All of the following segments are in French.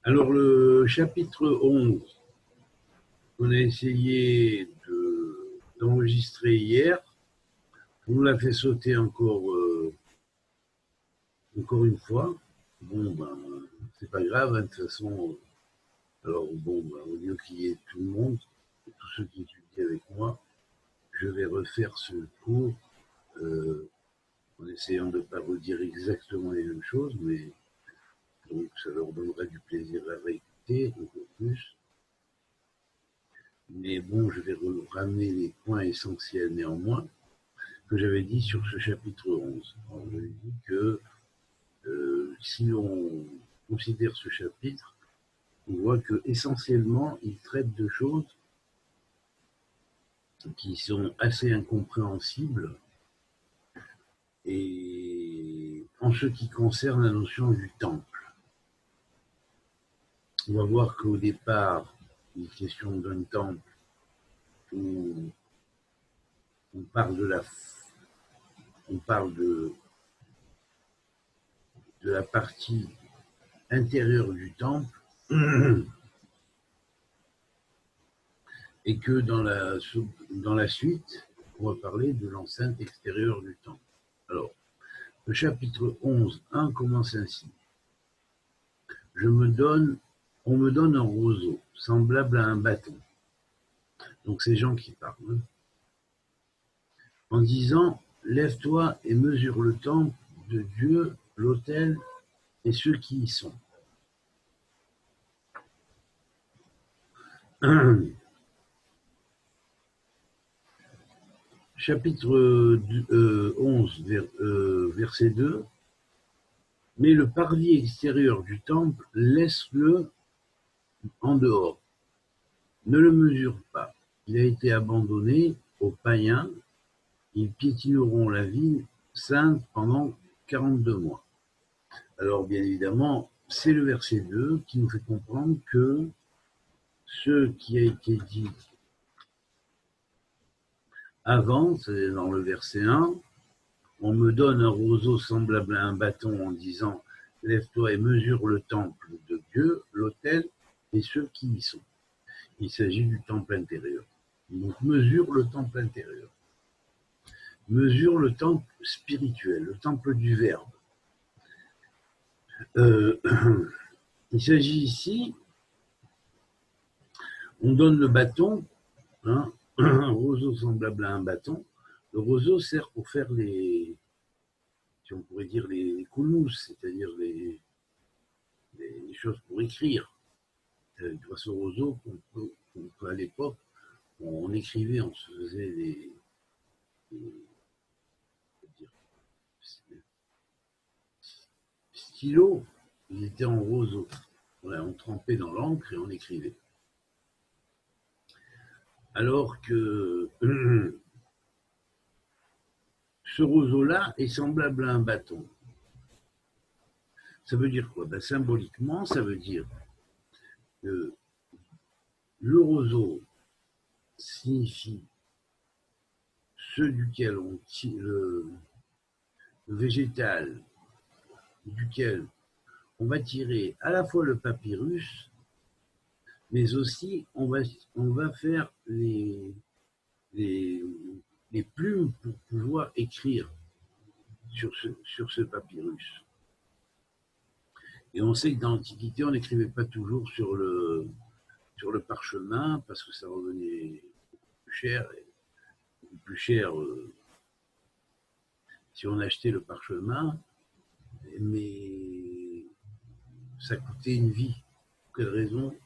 Alors, le chapitre 11, on a essayé d'enregistrer hier. On nous l'a fait sauter encore une fois. Bon, ben, c'est pas grave, hein, de toute façon. Alors, bon, ben, au lieu qu'il y ait tout le monde, tous ceux qui étudient avec moi, je vais refaire ce cours en essayant de ne pas redire exactement les mêmes choses, mais donc ça leur donnera du plaisir à réécouter encore plus. Mais bon, je vais ramener les points essentiels néanmoins que j'avais dit sur ce chapitre 11. Alors, j'avais dit que si on considère ce chapitre, on voit que essentiellement, il traite de choses qui sont assez incompréhensibles et en ce qui concerne la notion du temple. On va voir qu'au départ, il est question d'un temple où on parle de la partie intérieure du temple et que dans la suite, on va parler de l'enceinte extérieure du temple. Alors, le chapitre 11, 1 commence ainsi. On me donne un roseau, semblable à un bâton. Donc, c'est Jean qui parle. Hein, en disant, lève-toi et mesure le temple de Dieu, l'autel et ceux qui y sont. Chapitre 11, verset 2. Mais le parvis extérieur du temple, laisse-le en dehors. Ne le mesure pas. Il a été abandonné aux païens. Ils piétineront la ville sainte pendant 42 mois. Alors, bien évidemment, c'est le verset 2 qui nous fait comprendre que ce qui a été dit avant, c'est dans le verset 1, on me donne un roseau semblable à un bâton en disant « Lève-toi et mesure le temple de Dieu, l'autel et ceux qui y sont ». Il s'agit du temple intérieur. Donc, mesure le temple intérieur. Mesure le temple spirituel, le temple du Verbe. Il s'agit ici, on donne le bâton, hein, un roseau semblable à un bâton. Le roseau sert pour faire si on pourrait dire les kounous, c'est-à-dire les choses pour écrire. Grâce au roseau, à l'époque, on écrivait, on se faisait des stylos, ils étaient en roseau. On trempait dans l'encre et on écrivait. Alors que ce roseau-là est semblable à un bâton. Ça veut dire quoi? Ben, symboliquement, ça veut dire que le roseau signifie ceux duquel on tire le végétal duquel on va tirer à la fois le papyrus, mais aussi on va faire les plumes pour pouvoir écrire sur ce papyrus. Et on sait que dans l'Antiquité, on n'écrivait pas toujours sur le parchemin parce que ça revenait plus cher si on achetait le parchemin, mais ça coûtait une vie. Pour quelle raison?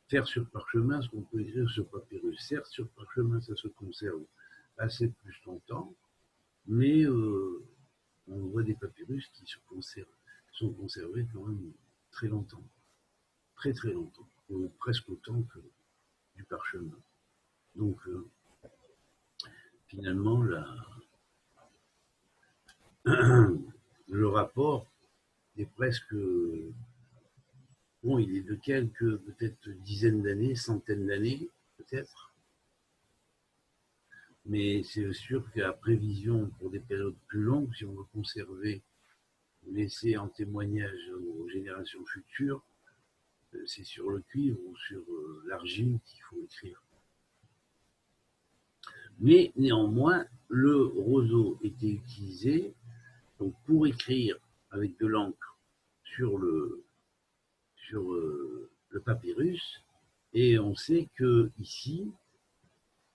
Faire sur parchemin ce qu'on peut écrire sur papyrus. Certes, sur parchemin, ça se conserve assez plus longtemps, mais on voit des papyrus qui sont conservés quand même très longtemps. Très très longtemps. Presque autant que du parchemin. Donc, finalement, le rapport est presque... Bon, il est de quelques, peut-être dizaines d'années, centaines d'années, peut-être. Mais c'est sûr qu'à prévision pour des périodes plus longues, si on veut conserver, laisser en témoignage aux générations futures, c'est sur le cuivre ou sur l'argile qu'il faut écrire. Mais néanmoins, le roseau était utilisé donc, pour écrire avec de l'encre sur le papyrus. Et on sait que ici,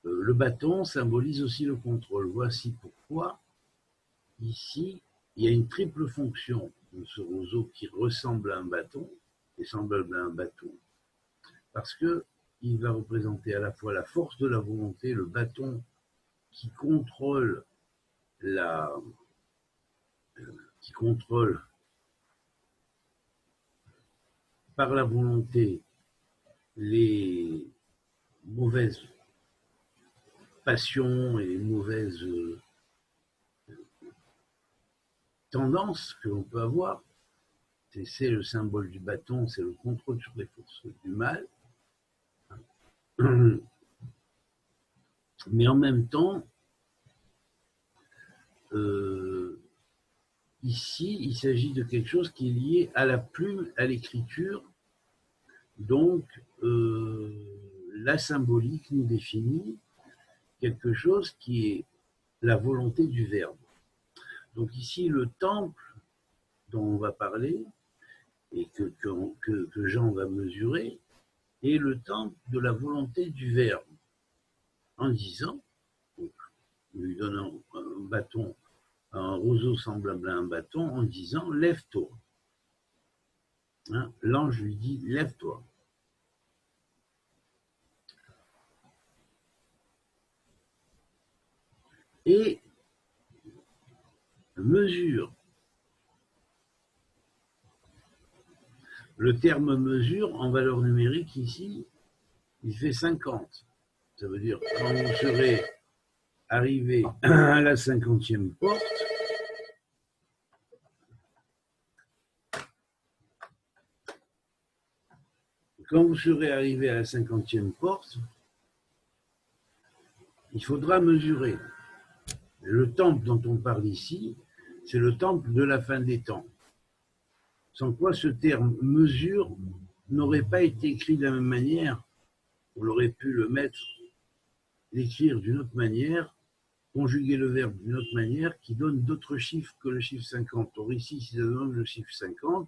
le bâton symbolise aussi le contrôle. Voici pourquoi, ici, il y a une triple fonction de ce roseau qui ressemble à un bâton, et semblable à un bâton, parce qu'il va représenter à la fois la force de la volonté, le bâton qui contrôle par la volonté les mauvaises passions et les mauvaises tendances que l'on peut avoir. C'est le symbole du bâton, c'est le contrôle sur les forces du mal. Mais en même temps, ici, il s'agit de quelque chose qui est lié à la plume, à l'écriture. Donc, la symbolique nous définit quelque chose qui est la volonté du Verbe. Donc ici, le temple dont on va parler et que Jean va mesurer est le temple de la volonté du Verbe, en disant, donc, lui donnant un bâton, un roseau semblable à un bâton, en disant « lève-toi ». Hein, l'ange lui dit « lève-toi ». Et mesure. Le terme mesure en valeur numérique ici, il fait 50. Ça veut dire quand vous serez arrivé à la 50e porte, il faudra mesurer. Le temple dont on parle ici, c'est le temple de la fin des temps. Sans quoi ce terme mesure n'aurait pas été écrit de la même manière. On aurait pu le mettre, l'écrire d'une autre manière, conjuguer le verbe d'une autre manière, qui donne d'autres chiffres que le chiffre 50. Or ici, si ça donne le chiffre 50,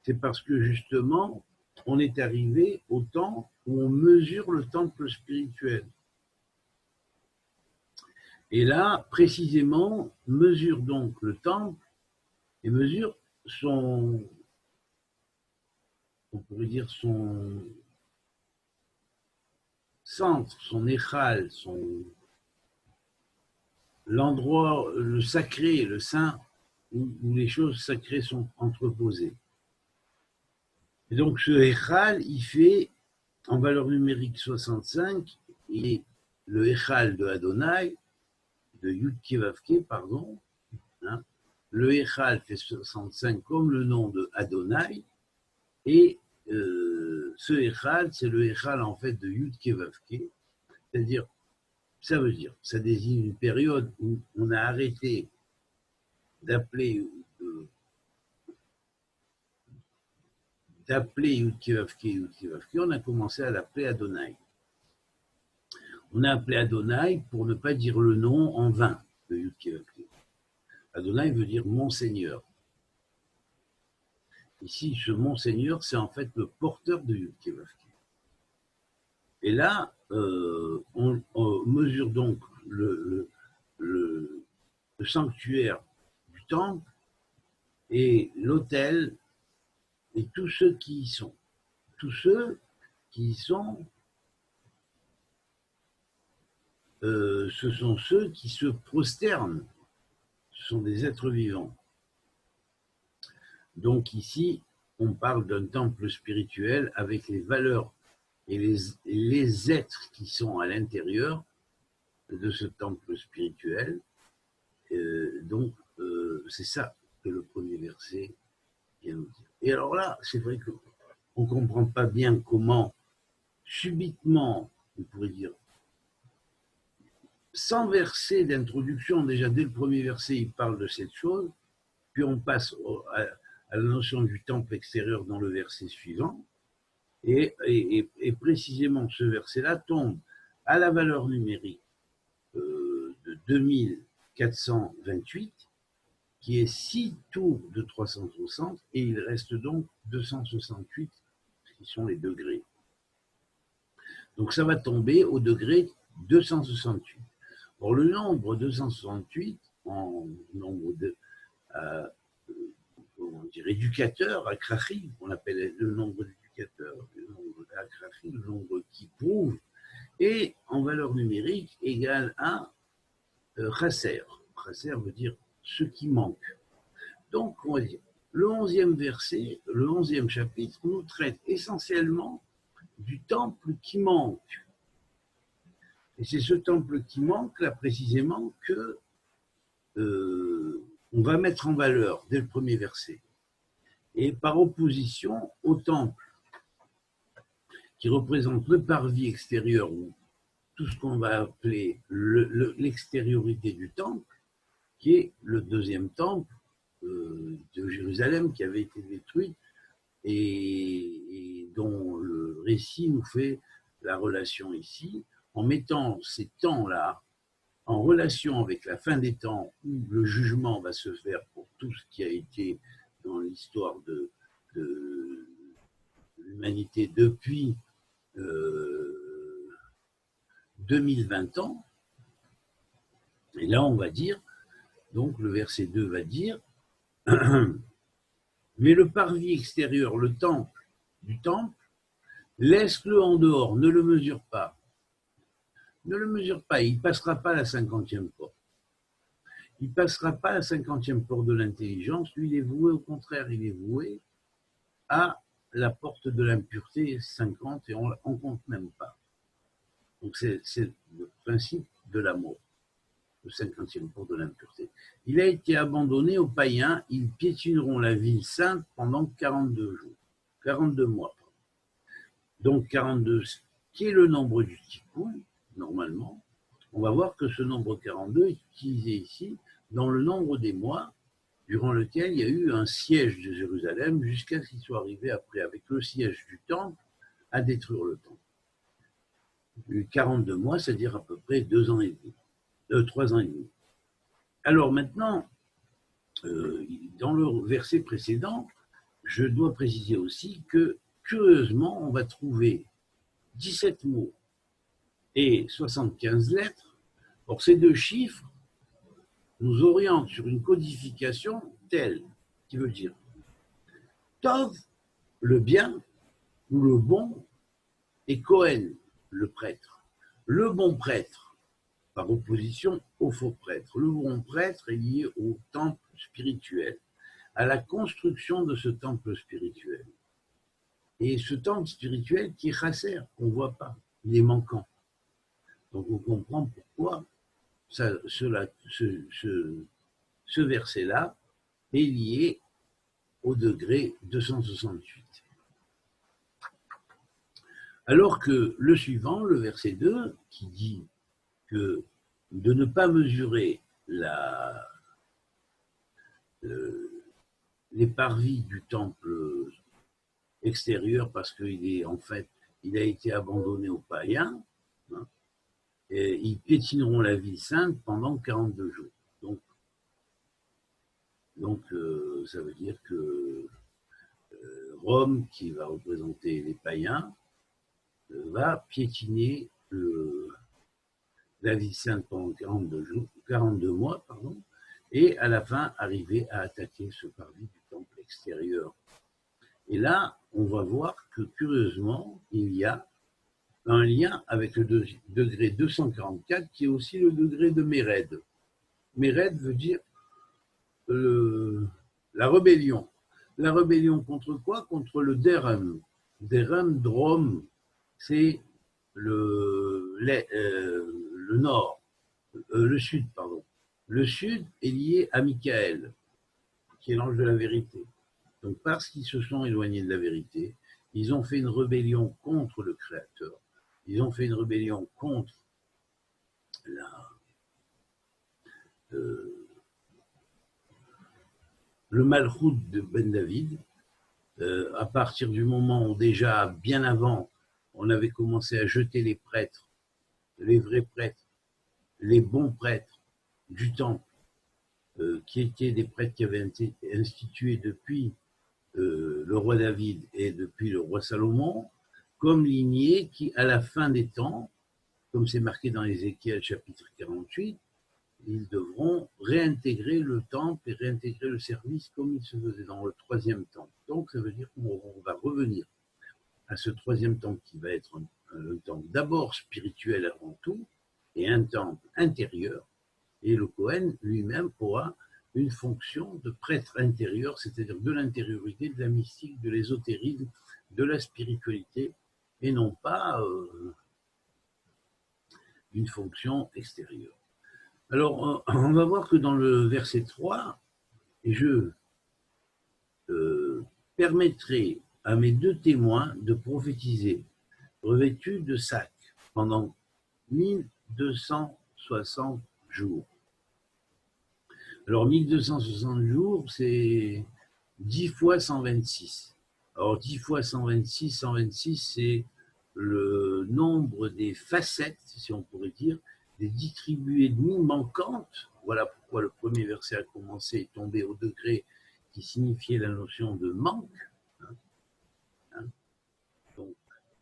c'est parce que justement, on est arrivé au temps où on mesure le temple spirituel. Et là, précisément, mesure donc le temple et mesure son, on pourrait dire son centre, son échal, l'endroit, le sacré, le saint, où les choses sacrées sont entreposées. Et donc ce échal, il fait en valeur numérique 65, et le échal de Adonai, de Yud-Kevavke, pardon, hein, le échal fait 65 comme le nom de Adonai, et ce échal, c'est le échal en fait de Yud-Kevavke, c'est-à-dire, ça désigne une période où on a arrêté d'appeler Yud-Kevavke, on a commencé à l'appeler Adonai. On a appelé Adonai pour ne pas dire le nom en vain de Yud-Kevavke. Adonai veut dire Monseigneur. Ici, ce Monseigneur, c'est en fait le porteur de Yud-Kevavke. Et là, on mesure donc le sanctuaire du temple et l'autel et tous ceux qui y sont. Tous ceux qui y sont, ce sont ceux qui se prosternent. Ce sont des êtres vivants. Donc ici, on parle d'un temple spirituel avec les valeurs et les êtres qui sont à l'intérieur de ce temple spirituel. Donc, c'est ça que le premier verset vient nous dire. Et alors là, c'est vrai qu'on ne comprend pas bien comment, subitement, on pourrait dire, sans verset d'introduction, déjà dès le premier verset, il parle de cette chose, puis on passe à la notion du temple extérieur dans le verset suivant, Et précisément, ce verset-là tombe à la valeur numérique de 2428, qui est 6 tours de 360, et il reste donc 268, qui sont les degrés. Donc ça va tomber au degré 268. Or, le nombre 268, en nombre de comment dire, éducateur, Akrachi, on appelle le nombre d'éducateurs, le nombre d'Akrachi, le nombre qui prouve, et en valeur numérique égale à Chasser. Chasser veut dire ce qui manque. Donc, on va dire, le 11e verset, le 11e chapitre, nous traite essentiellement du temple qui manque. Et c'est ce temple qui manque, là précisément, que on va mettre en valeur dès le premier verset. Et par opposition au temple qui représente le parvis extérieur, ou tout ce qu'on va appeler l'extériorité du temple, qui est le deuxième temple de Jérusalem qui avait été détruit et dont le récit nous fait la relation ici, en mettant ces temps-là en relation avec la fin des temps où le jugement va se faire pour tout ce qui a été dans l'histoire de l'humanité depuis 2020 ans. Et là, on va dire, donc le verset 2 va dire, mais le parvis extérieur, le temple du temple, laisse-le en dehors, ne le mesure pas. Ne le mesure pas, il ne passera pas la 50e porte. Il ne passera pas la 50e porte de l'intelligence, lui il est voué, au contraire, il est voué à la porte de l'impureté 50 et on ne compte même pas. Donc c'est le principe de la mort, le 50e porte de l'impureté. Il a été abandonné aux païens, ils piétineront la ville sainte pendant 42 jours, 42 mois. Donc 42, qui est le nombre du tikkun, normalement, on va voir que ce nombre 42 est utilisé ici dans le nombre des mois durant lequel il y a eu un siège de Jérusalem jusqu'à ce qu'il soit arrivé après, avec le siège du temple, à détruire le temple. 42 mois, c'est-à-dire à peu près 2 ans et demi, 3 ans et demi. Alors maintenant, dans le verset précédent, je dois préciser aussi que, curieusement, on va trouver 17 mots et 75 lettres. Or, ces deux chiffres nous orientent sur une codification telle, qui veut dire Tov, le bien, ou le bon, et Cohen, le prêtre. Le bon prêtre, par opposition au faux prêtre. Le bon prêtre est lié au temple spirituel, à la construction de ce temple spirituel. Et ce temple spirituel qui est chasser, qu'on ne voit pas, il est manquant. Donc on comprend pourquoi ce verset-là est lié au degré 268. Alors que le suivant, le verset 2, qui dit que de ne pas mesurer les parvis du temple extérieur parce qu'il est en fait, il a été abandonné aux païens, hein, et ils piétineront la ville sainte pendant 42 jours. Donc ça veut dire que Rome, qui va représenter les païens, va piétiner la ville sainte pendant 42 mois, et à la fin arriver à attaquer ce parvis du temple extérieur. Et là, on va voir que curieusement, il y a un lien avec le degré 244 qui est aussi le degré de Méred. Méred veut dire la rébellion. La rébellion contre quoi? Contre le Derem. Derem, Drom, c'est le nord, le sud, pardon. Le sud est lié à Michael, qui est l'ange de la vérité. Donc parce qu'ils se sont éloignés de la vérité, ils ont fait une rébellion contre le Créateur. Ils ont fait une rébellion contre le Malchut de Ben David, À partir du moment où déjà, bien avant, on avait commencé à jeter les prêtres, les vrais prêtres, les bons prêtres du temple, qui étaient des prêtres qui avaient été institués depuis le roi David et depuis le roi Salomon, comme lignée qui, à la fin des temps, comme c'est marqué dans Ézéchiel chapitre 48, ils devront réintégrer le temple et réintégrer le service comme il se faisait dans le troisième temple. Donc ça veut dire qu'on va revenir à ce troisième temple qui va être un temple d'abord spirituel avant tout et un temple intérieur. Et le Kohen lui-même aura une fonction de prêtre intérieur, c'est-à-dire de l'intériorité, de la mystique, de l'ésotérisme, de la spiritualité, et non pas une fonction extérieure. Alors, on va voir que dans le verset 3, je permettrai à mes deux témoins de prophétiser, revêtus de sac, pendant 1260 jours. Alors, 1260 jours, c'est 10 fois 126. Alors, 10 fois 126, 126, c'est le nombre des facettes, si on pourrait dire, des 10 tribus et demie manquantes. Voilà pourquoi le premier verset a commencé et tombé au degré qui signifiait la notion de manque. Donc,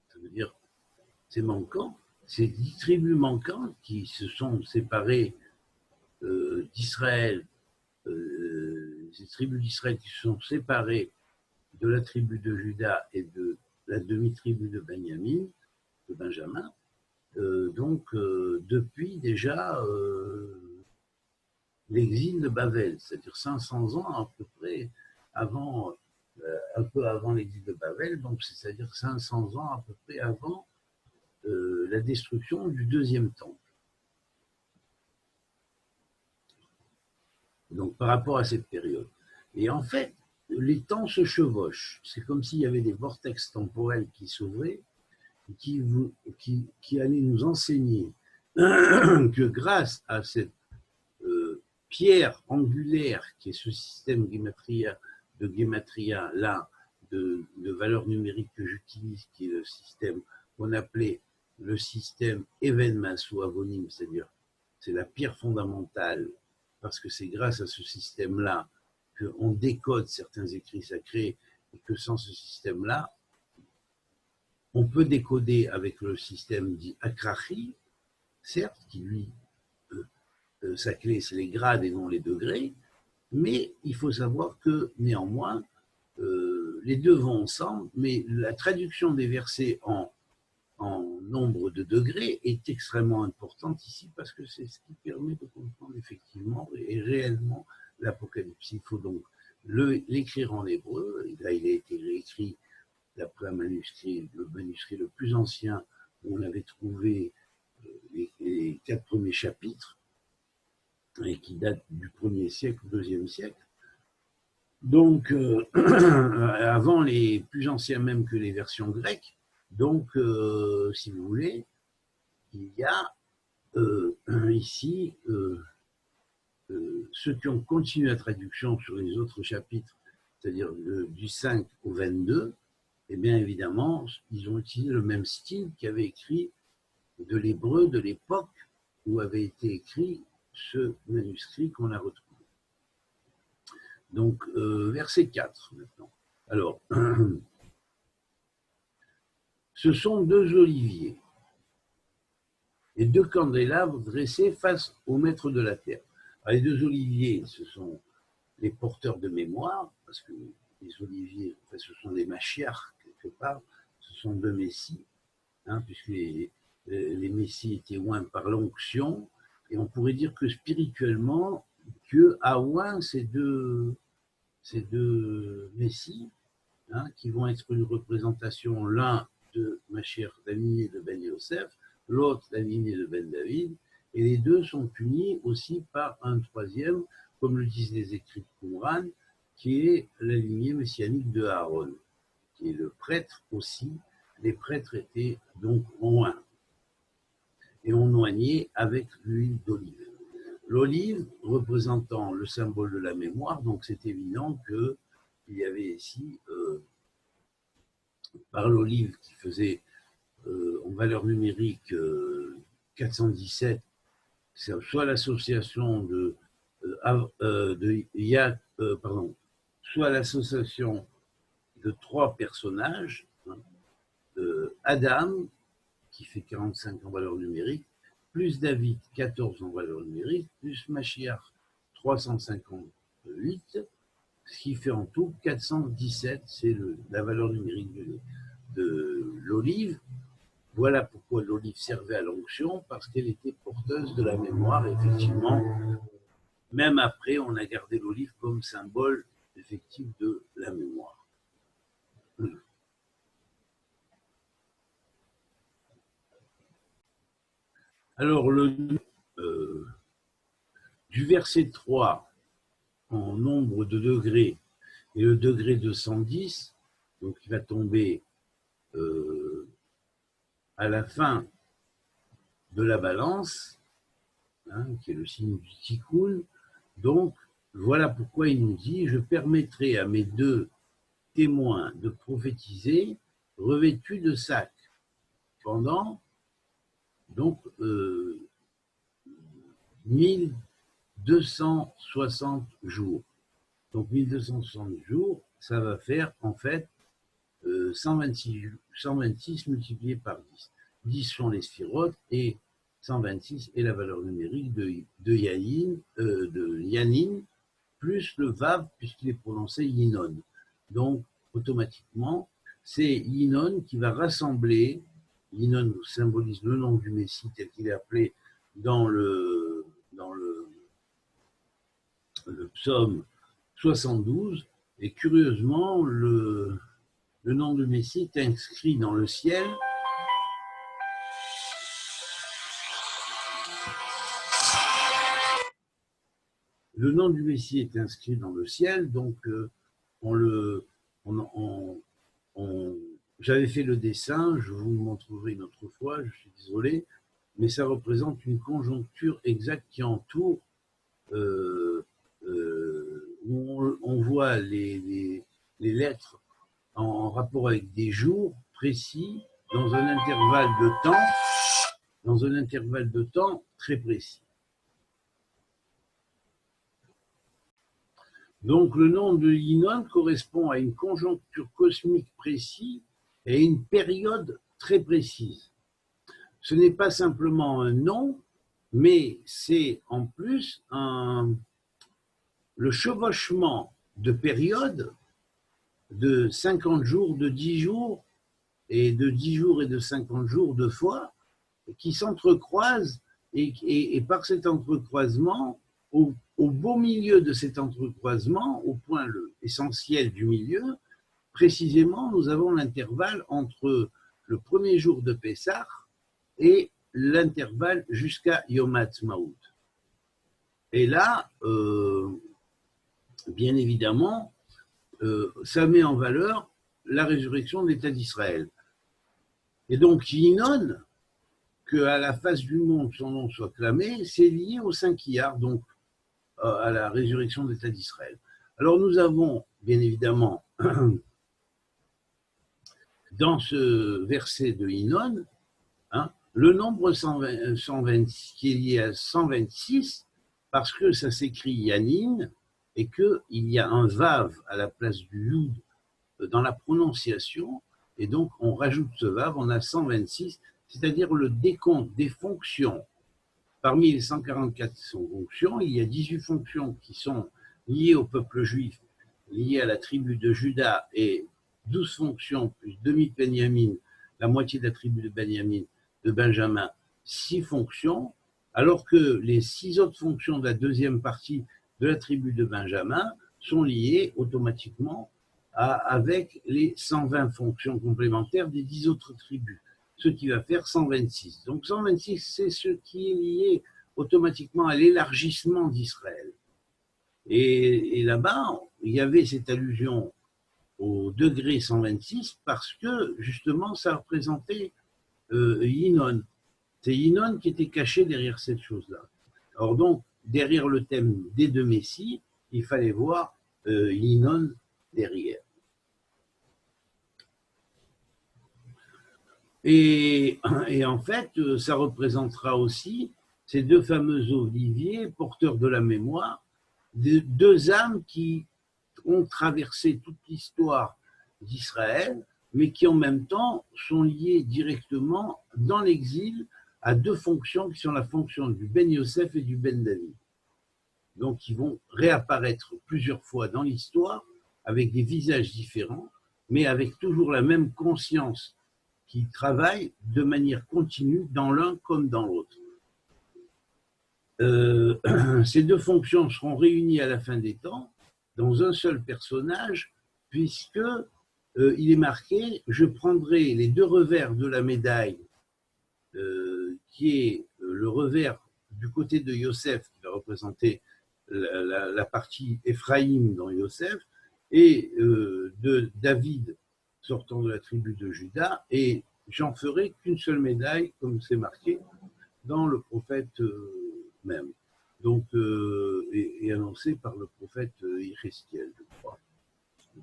ça veut dire c'est manquant. Ces 10 tribus manquantes qui se sont séparées d'Israël, ces tribus d'Israël qui se sont séparées de la tribu de Juda et de la demi-tribu de Benjamin, depuis déjà l'exil de Babel, c'est-à-dire 500 ans à peu près avant, un peu avant l'exil de Babel, donc c'est-à-dire 500 ans à peu près avant la destruction du deuxième temple. Donc par rapport à cette période. Et en fait, les temps se chevauchent. C'est comme s'il y avait des vortex temporels qui s'ouvraient, qui allaient nous enseigner que grâce à cette pierre angulaire qui est ce système de Gematria là, de valeur numérique que j'utilise, qui est le système qu'on appelait le système Evenmas ou Avonim, c'est-à-dire c'est la pierre fondamentale, parce que c'est grâce à ce système-là qu'on décode certains écrits sacrés, et que sans ce système-là, on peut décoder avec le système dit Akrachi, certes, qui lui, sa clé, c'est les grades et non les degrés, mais il faut savoir que néanmoins, les deux vont ensemble, mais la traduction des versets en nombre de degrés est extrêmement importante ici, parce que c'est ce qui permet de comprendre effectivement et réellement l'Apocalypse. Il faut donc l'écrire en hébreu, et là il a été réécrit d'après le manuscrit le plus ancien où on avait trouvé les 4 premiers chapitres, et qui date du 1er siècle, 2e siècle. Donc, avant les plus anciens même que les versions grecques. Donc, si vous voulez, il y a ici ceux qui ont continué la traduction sur les autres chapitres, c'est-à-dire du 5 au 22, et bien évidemment, ils ont utilisé le même style qu'avait écrit de l'hébreu de l'époque où avait été écrit ce manuscrit qu'on a retrouvé. Donc, verset 4 maintenant. Alors, ce sont 2 oliviers et 2 candélabres dressés face au maître de la terre. Alors, les 2 oliviers, ce sont les porteurs de mémoire, parce que les oliviers, enfin, ce sont des machiars, quelque part, ce sont 2 messies, hein, puisque les messies étaient oints par l'onction, et on pourrait dire que spirituellement, Dieu a oint ces deux messies, hein, qui vont être une représentation, l'un de Mashiach, la lignée de Ben Yosef, l'autre la lignée de Ben David, et les deux sont unis aussi par un troisième, comme le disent les écrits de Qumran, qui est la lignée messianique de Aaron, qui est le prêtre aussi. Les prêtres étaient donc oints, et on oignait avec l'huile d'olive. L'olive représentant le symbole de la mémoire, donc c'est évident qu'il y avait ici par l'olive qui faisait en valeur numérique 417, c'est soit l'association soit l'association de 3 personnages, hein, Adam, qui fait 45 en valeur numérique, plus David, 14 en valeur numérique, plus Machiach, 358, ce qui fait en tout 417, c'est la valeur numérique de l'olive. Voilà pourquoi l'olive servait à l'onction, parce qu'elle était porteuse de la mémoire, effectivement. Même après, on a gardé l'olive comme symbole effectif de la mémoire. Alors, du verset 3 en nombre de degrés et le degré de 110, donc il va tomber à la fin de la balance, hein, qui est le signe du tikkun. Donc, voilà pourquoi il nous dit « Je permettrai à mes 2 témoins de prophétiser revêtus de sac pendant donc 1260 jours. » Donc 1260 jours, ça va faire en fait 126 multiplié par 10. 10 sont les sphirotes et 126 est la valeur numérique de Yanin, plus le Vav, puisqu'il est prononcé Yinon. Donc, automatiquement, c'est Yinon qui va rassembler, Yinon symbolise le nom du Messie tel qu'il est appelé dans le psaume 72, et curieusement, le nom du Messie est inscrit dans le ciel. Le nom du Messie est inscrit dans le ciel, donc j'avais fait le dessin, je vous le montrerai une autre fois, je suis désolé, mais ça représente une conjoncture exacte qui entoure, où on voit les lettres en rapport avec des jours précis, dans un intervalle de temps très précis. Donc le nom de Yinon correspond à une conjoncture cosmique précise et à une période très précise. Ce n'est pas simplement un nom, mais c'est en plus le chevauchement de périodes de 50 jours, de 10 jours, et de 10 jours et de 50 jours deux fois, qui s'entrecroisent, et par cet entrecroisement, au beau milieu de cet entrecroisement, au point essentiel du milieu, précisément, nous avons l'intervalle entre le premier jour de Pessah et l'intervalle jusqu'à Yom Ha'atzmaut. Et là, bien évidemment, ça met en valeur la résurrection de l'État d'Israël. Et donc, Yinon, qu'à la face du monde son nom soit clamé, c'est lié au Saint Iyar, donc à la résurrection de l'État d'Israël. Alors nous avons, bien évidemment, dans ce verset de Yinon, hein, le nombre 120, qui est lié à 126, parce que ça s'écrit Yanin, et qu'il y a un Vav à la place du Yud dans la prononciation, et donc on rajoute ce Vav, on a 126, c'est-à-dire le décompte des fonctions. Parmi les 144 fonctions, il y a 18 fonctions qui sont liées au peuple juif, liées à la tribu de Juda, et 12 fonctions plus demi-Benjamin, la moitié de la tribu de Benjamin, 6 fonctions, alors que les 6 autres fonctions de la deuxième partie de la tribu de Benjamin sont liées automatiquement avec les 120 fonctions complémentaires des 10 autres tribus, ce qui va faire 126. Donc 126, c'est ce qui est lié automatiquement à l'élargissement d'Israël. Et là-bas, il y avait cette allusion au degré 126 parce que justement, ça représentait Yinon. C'est Yinon qui était caché derrière cette chose-là. Or donc, derrière le thème des 2 Messies, il fallait voir Yinon derrière. Et en fait, ça représentera aussi ces deux fameux oliviers porteurs de la mémoire, deux âmes qui ont traversé toute l'histoire d'Israël, mais qui en même temps sont liées directement dans l'exil à deux fonctions qui sont la fonction du Ben Yosef et du Ben David. Donc ils vont réapparaître plusieurs fois dans l'histoire avec des visages différents, mais avec toujours la même conscience qui travaille de manière continue dans l'un comme dans l'autre. Ces deux fonctions seront réunies à la fin des temps dans un seul personnage, puisque il est marqué « Je prendrai les deux revers de la médaille, qui est le revers du côté de Yosef, qui va représenter la partie Éphraïm dans Yosef, et de David sortant de la tribu de Juda, et j'en ferai qu'une seule médaille, comme c'est marqué dans le prophète même, donc, et annoncé par le prophète Yézéchiel, je crois,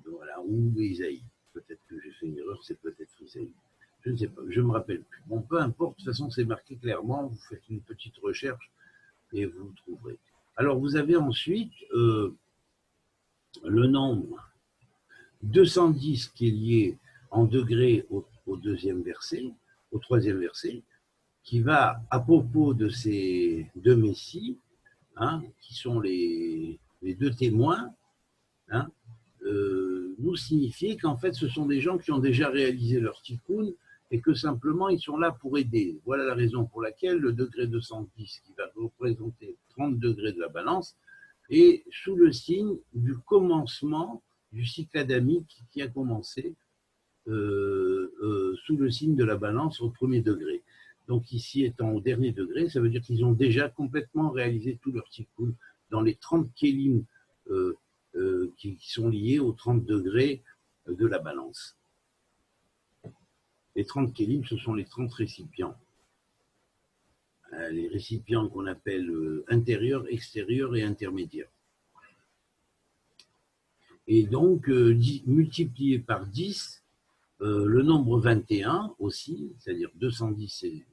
voilà, ou Isaïe. Peut-être que j'ai fait une erreur, c'est peut-être Isaïe. Je ne sais pas, je ne me rappelle plus. Bon, peu importe, de toute façon, c'est marqué clairement, vous faites une petite recherche et vous le trouverez. Alors, vous avez ensuite le nombre 210 qui est lié en degrés au deuxième verset, au troisième verset, qui va à propos de ces deux messies, hein, qui sont les deux témoins, hein, nous signifier qu'en fait ce sont des gens qui ont déjà réalisé leur tikkun et que simplement ils sont là pour aider. Voilà la raison pour laquelle le degré 210, qui va représenter 30 degrés de la balance, est sous le signe du commencement du cycle adamique qui a commencé sous le signe de la balance au premier degré. Donc ici étant au dernier degré, ça veut dire qu'ils ont déjà complètement réalisé tout leur tikkun dans les 30 kélim qui sont liés aux 30 degrés de la balance. Les 30 kélim, ce sont les 30 récipients. Les récipients qu'on appelle intérieurs, extérieurs et intermédiaires. Et donc, multiplié par 10, le nombre 21 aussi, c'est-à-dire 210, c'est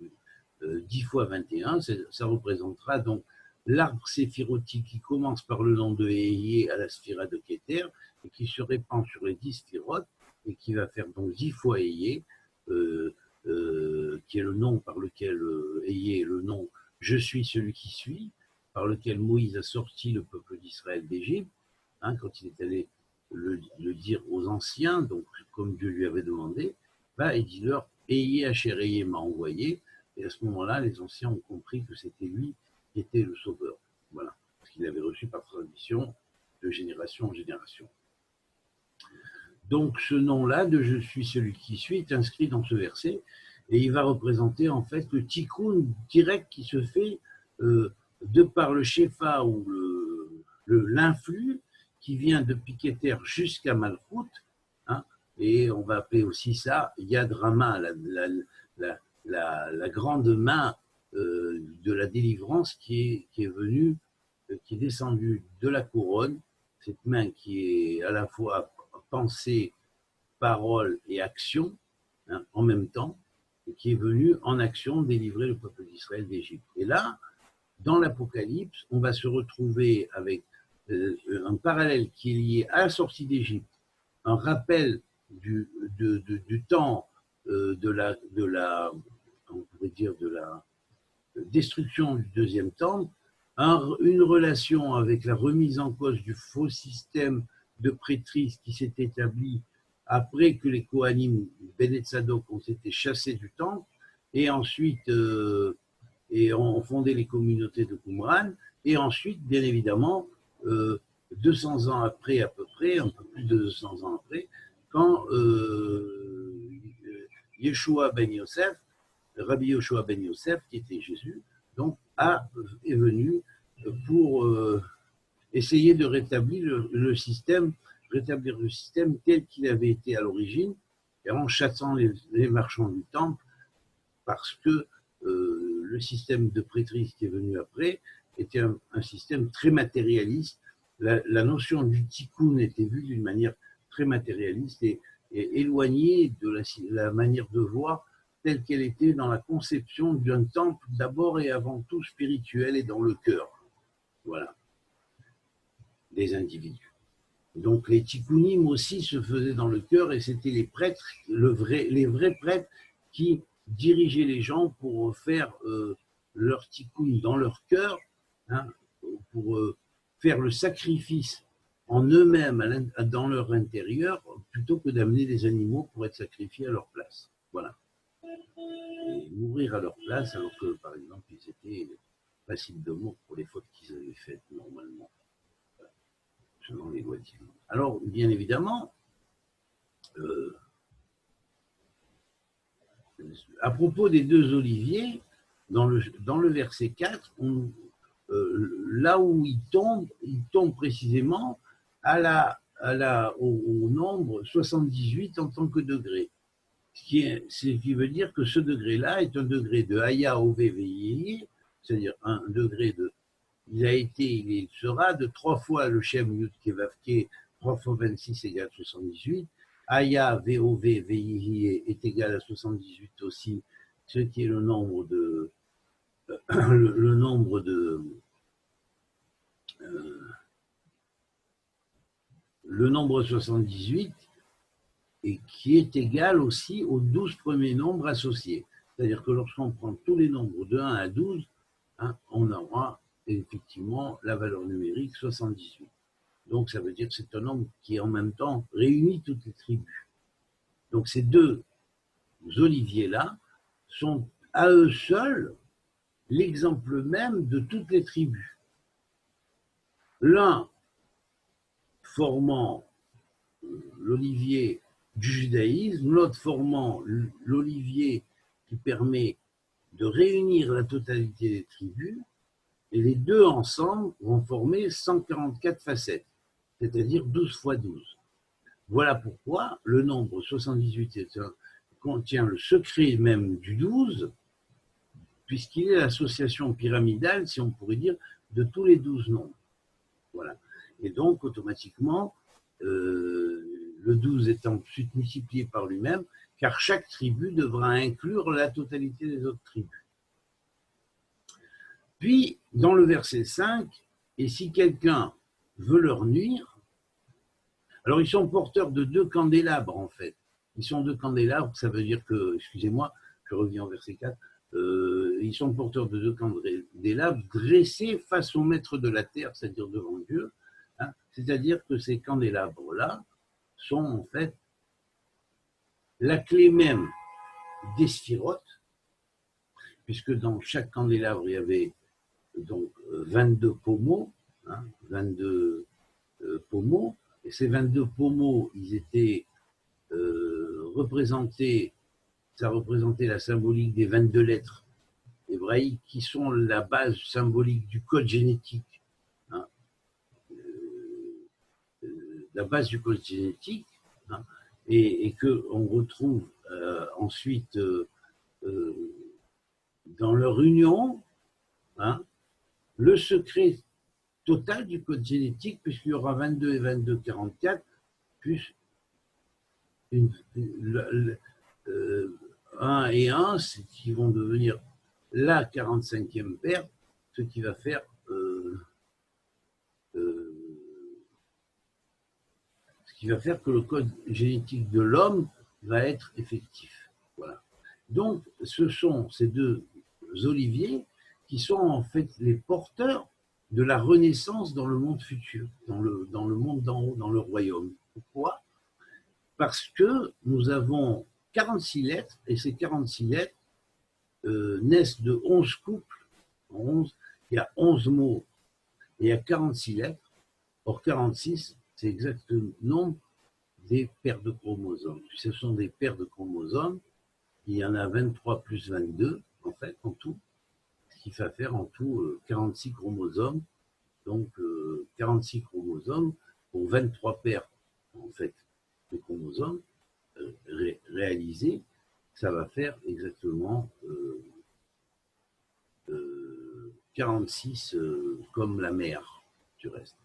10 fois 21, ça représentera donc l'arbre séphirotique qui commence par le nom de Éyé à la sphira de Kéter et qui se répand sur les 10 sphirotes et qui va faire donc 10 fois Éyé, qui est le nom par lequel Éyé est le nom « Je suis celui qui suis », par lequel Moïse a sorti le peuple d'Israël d'Égypte, hein, quand il est allé le dire aux anciens, donc comme Dieu lui avait demandé, bah, il dit leur « Éyé Hacher Éyé m'a envoyé », et à ce moment-là, les anciens ont compris que c'était lui qui était le sauveur. Voilà, parce qu'il avait reçu par tradition de génération en génération. Donc ce nom-là de « Je suis celui qui suis » est inscrit dans ce verset, et il va représenter en fait le tikkun direct qui se fait de par le shefa ou l'influx qui vient de Kéter jusqu'à Malchut, hein, et on va appeler aussi ça Yad Rama, la grande main de la délivrance qui est venue, qui est descendue de la couronne, cette main qui est à la fois pensée, parole et action, hein, en même temps, et qui est venue en action délivrer le peuple d'Israël d'Égypte. Et là, dans l'Apocalypse, on va se retrouver avec un parallèle qui est lié à la sortie d'Égypte, un rappel du temps de la on pourrait dire de la destruction du deuxième temple, une relation avec la remise en cause du faux système de prêtrise qui s'est établi après que les Kohanim Ben et Tzadok ont été chassés du temple, et ensuite et ont fondé les communautés de Qumran, et ensuite, bien évidemment, 200 ans après à peu près, un peu plus de 200 ans après, quand Yeshua ben Yosef, Rabbi Yoshua ben Yosef, qui était Jésus, donc est venu pour essayer de rétablir le système tel qu'il avait été à l'origine, en chassant les marchands du temple, parce que le système de prêtrise qui est venu après était un système très matérialiste. La notion du tikkun était vue d'une manière très matérialiste et éloignée de la manière de voir telle qu'elle était dans la conception d'un temple d'abord et avant tout spirituel et dans le cœur, voilà, des individus. Donc les tikkunim aussi se faisaient dans le cœur et c'était les prêtres, les vrais prêtres qui dirigeaient les gens pour faire leur tikkun dans leur cœur, hein, pour faire le sacrifice en eux-mêmes, dans leur intérieur, plutôt que d'amener des animaux pour être sacrifiés à leur place. Voilà. Et mourir à leur place, alors que, par exemple, ils étaient passibles de mort pour les fautes qu'ils avaient faites normalement, selon les lois divines. Alors, bien évidemment, à propos des deux oliviers, dans le verset 4, là où il tombe précisément au nombre 78 en tant que degré. Ce qui veut dire que ce degré-là est un degré de Haya Ove, c'est-à-dire un degré de. Il sera de 3 fois le Shem Yud Kevavke, 3 fois 26 égale 78. Haya Vov Veihi est égal à 78 aussi, ce qui est le nombre de. Le nombre de. Le nombre 78 et qui est égal aussi aux 12 premiers nombres associés. C'est-à-dire que lorsqu'on prend tous les nombres de 1 à 12, hein, on aura effectivement la valeur numérique 78. Donc ça veut dire que c'est un nombre qui en même temps réunit toutes les tribus. Donc ces deux oliviers-là sont à eux seuls l'exemple même de toutes les tribus. L'un formant l'olivier du judaïsme, l'autre formant l'olivier qui permet de réunir la totalité des tribus, et les deux ensemble vont former 144 facettes, c'est-à-dire 12 fois 12. Voilà pourquoi le nombre 78 contient le secret même du 12, puisqu'il est l'association pyramidale, si on pourrait dire, de tous les 12 nombres. Voilà. Et donc, automatiquement, le 12 étant ensuite multiplié par lui-même, car chaque tribu devra inclure la totalité des autres tribus. Puis, dans le verset 5, et si quelqu'un veut leur nuire, alors ils sont porteurs de 2 candélabres en fait. Ils sont 2 candélabres, ça veut dire que, excusez-moi, je reviens au verset 4, ils sont porteurs de 2 candélabres dressés face au maître de la terre, c'est-à-dire devant Dieu. Hein, c'est-à-dire que ces candélabres-là sont en fait la clé même des sphirotes, puisque dans chaque candélabre, il y avait donc 22 pommeaux, hein, 22 pommeaux, et ces 22 pommeaux, ils étaient représentés, ça représentait la symbolique des 22 lettres hébraïques qui sont la base symbolique du code génétique, hein, la base du code génétique, hein, et qu'on retrouve ensuite dans leur union, hein, le secret total du code génétique, puisqu'il y aura 22 et 22, 44, plus 1 et 1, qui vont devenir la 45e paire, ce qui va faire que le code génétique de l'homme va être effectif. Voilà. Donc, ce sont ces deux oliviers qui sont en fait les porteurs de la renaissance dans le monde futur, dans le monde d'en haut, dans le royaume. Pourquoi? Parce que nous avons 46 lettres, et ces 46 lettres naissent de 11 couples. 11, il y a 11 mots, et il y a 46 lettres. Or, 46, c'est exact le nombre des paires de chromosomes. Ce sont des paires de chromosomes. Il y en a 23 plus 22, en fait, en tout, ce qui va faire en tout 46 chromosomes. Donc, 46 chromosomes pour 23 paires, en fait, de chromosomes réalisés. Ça va faire exactement 46 comme la mère du reste.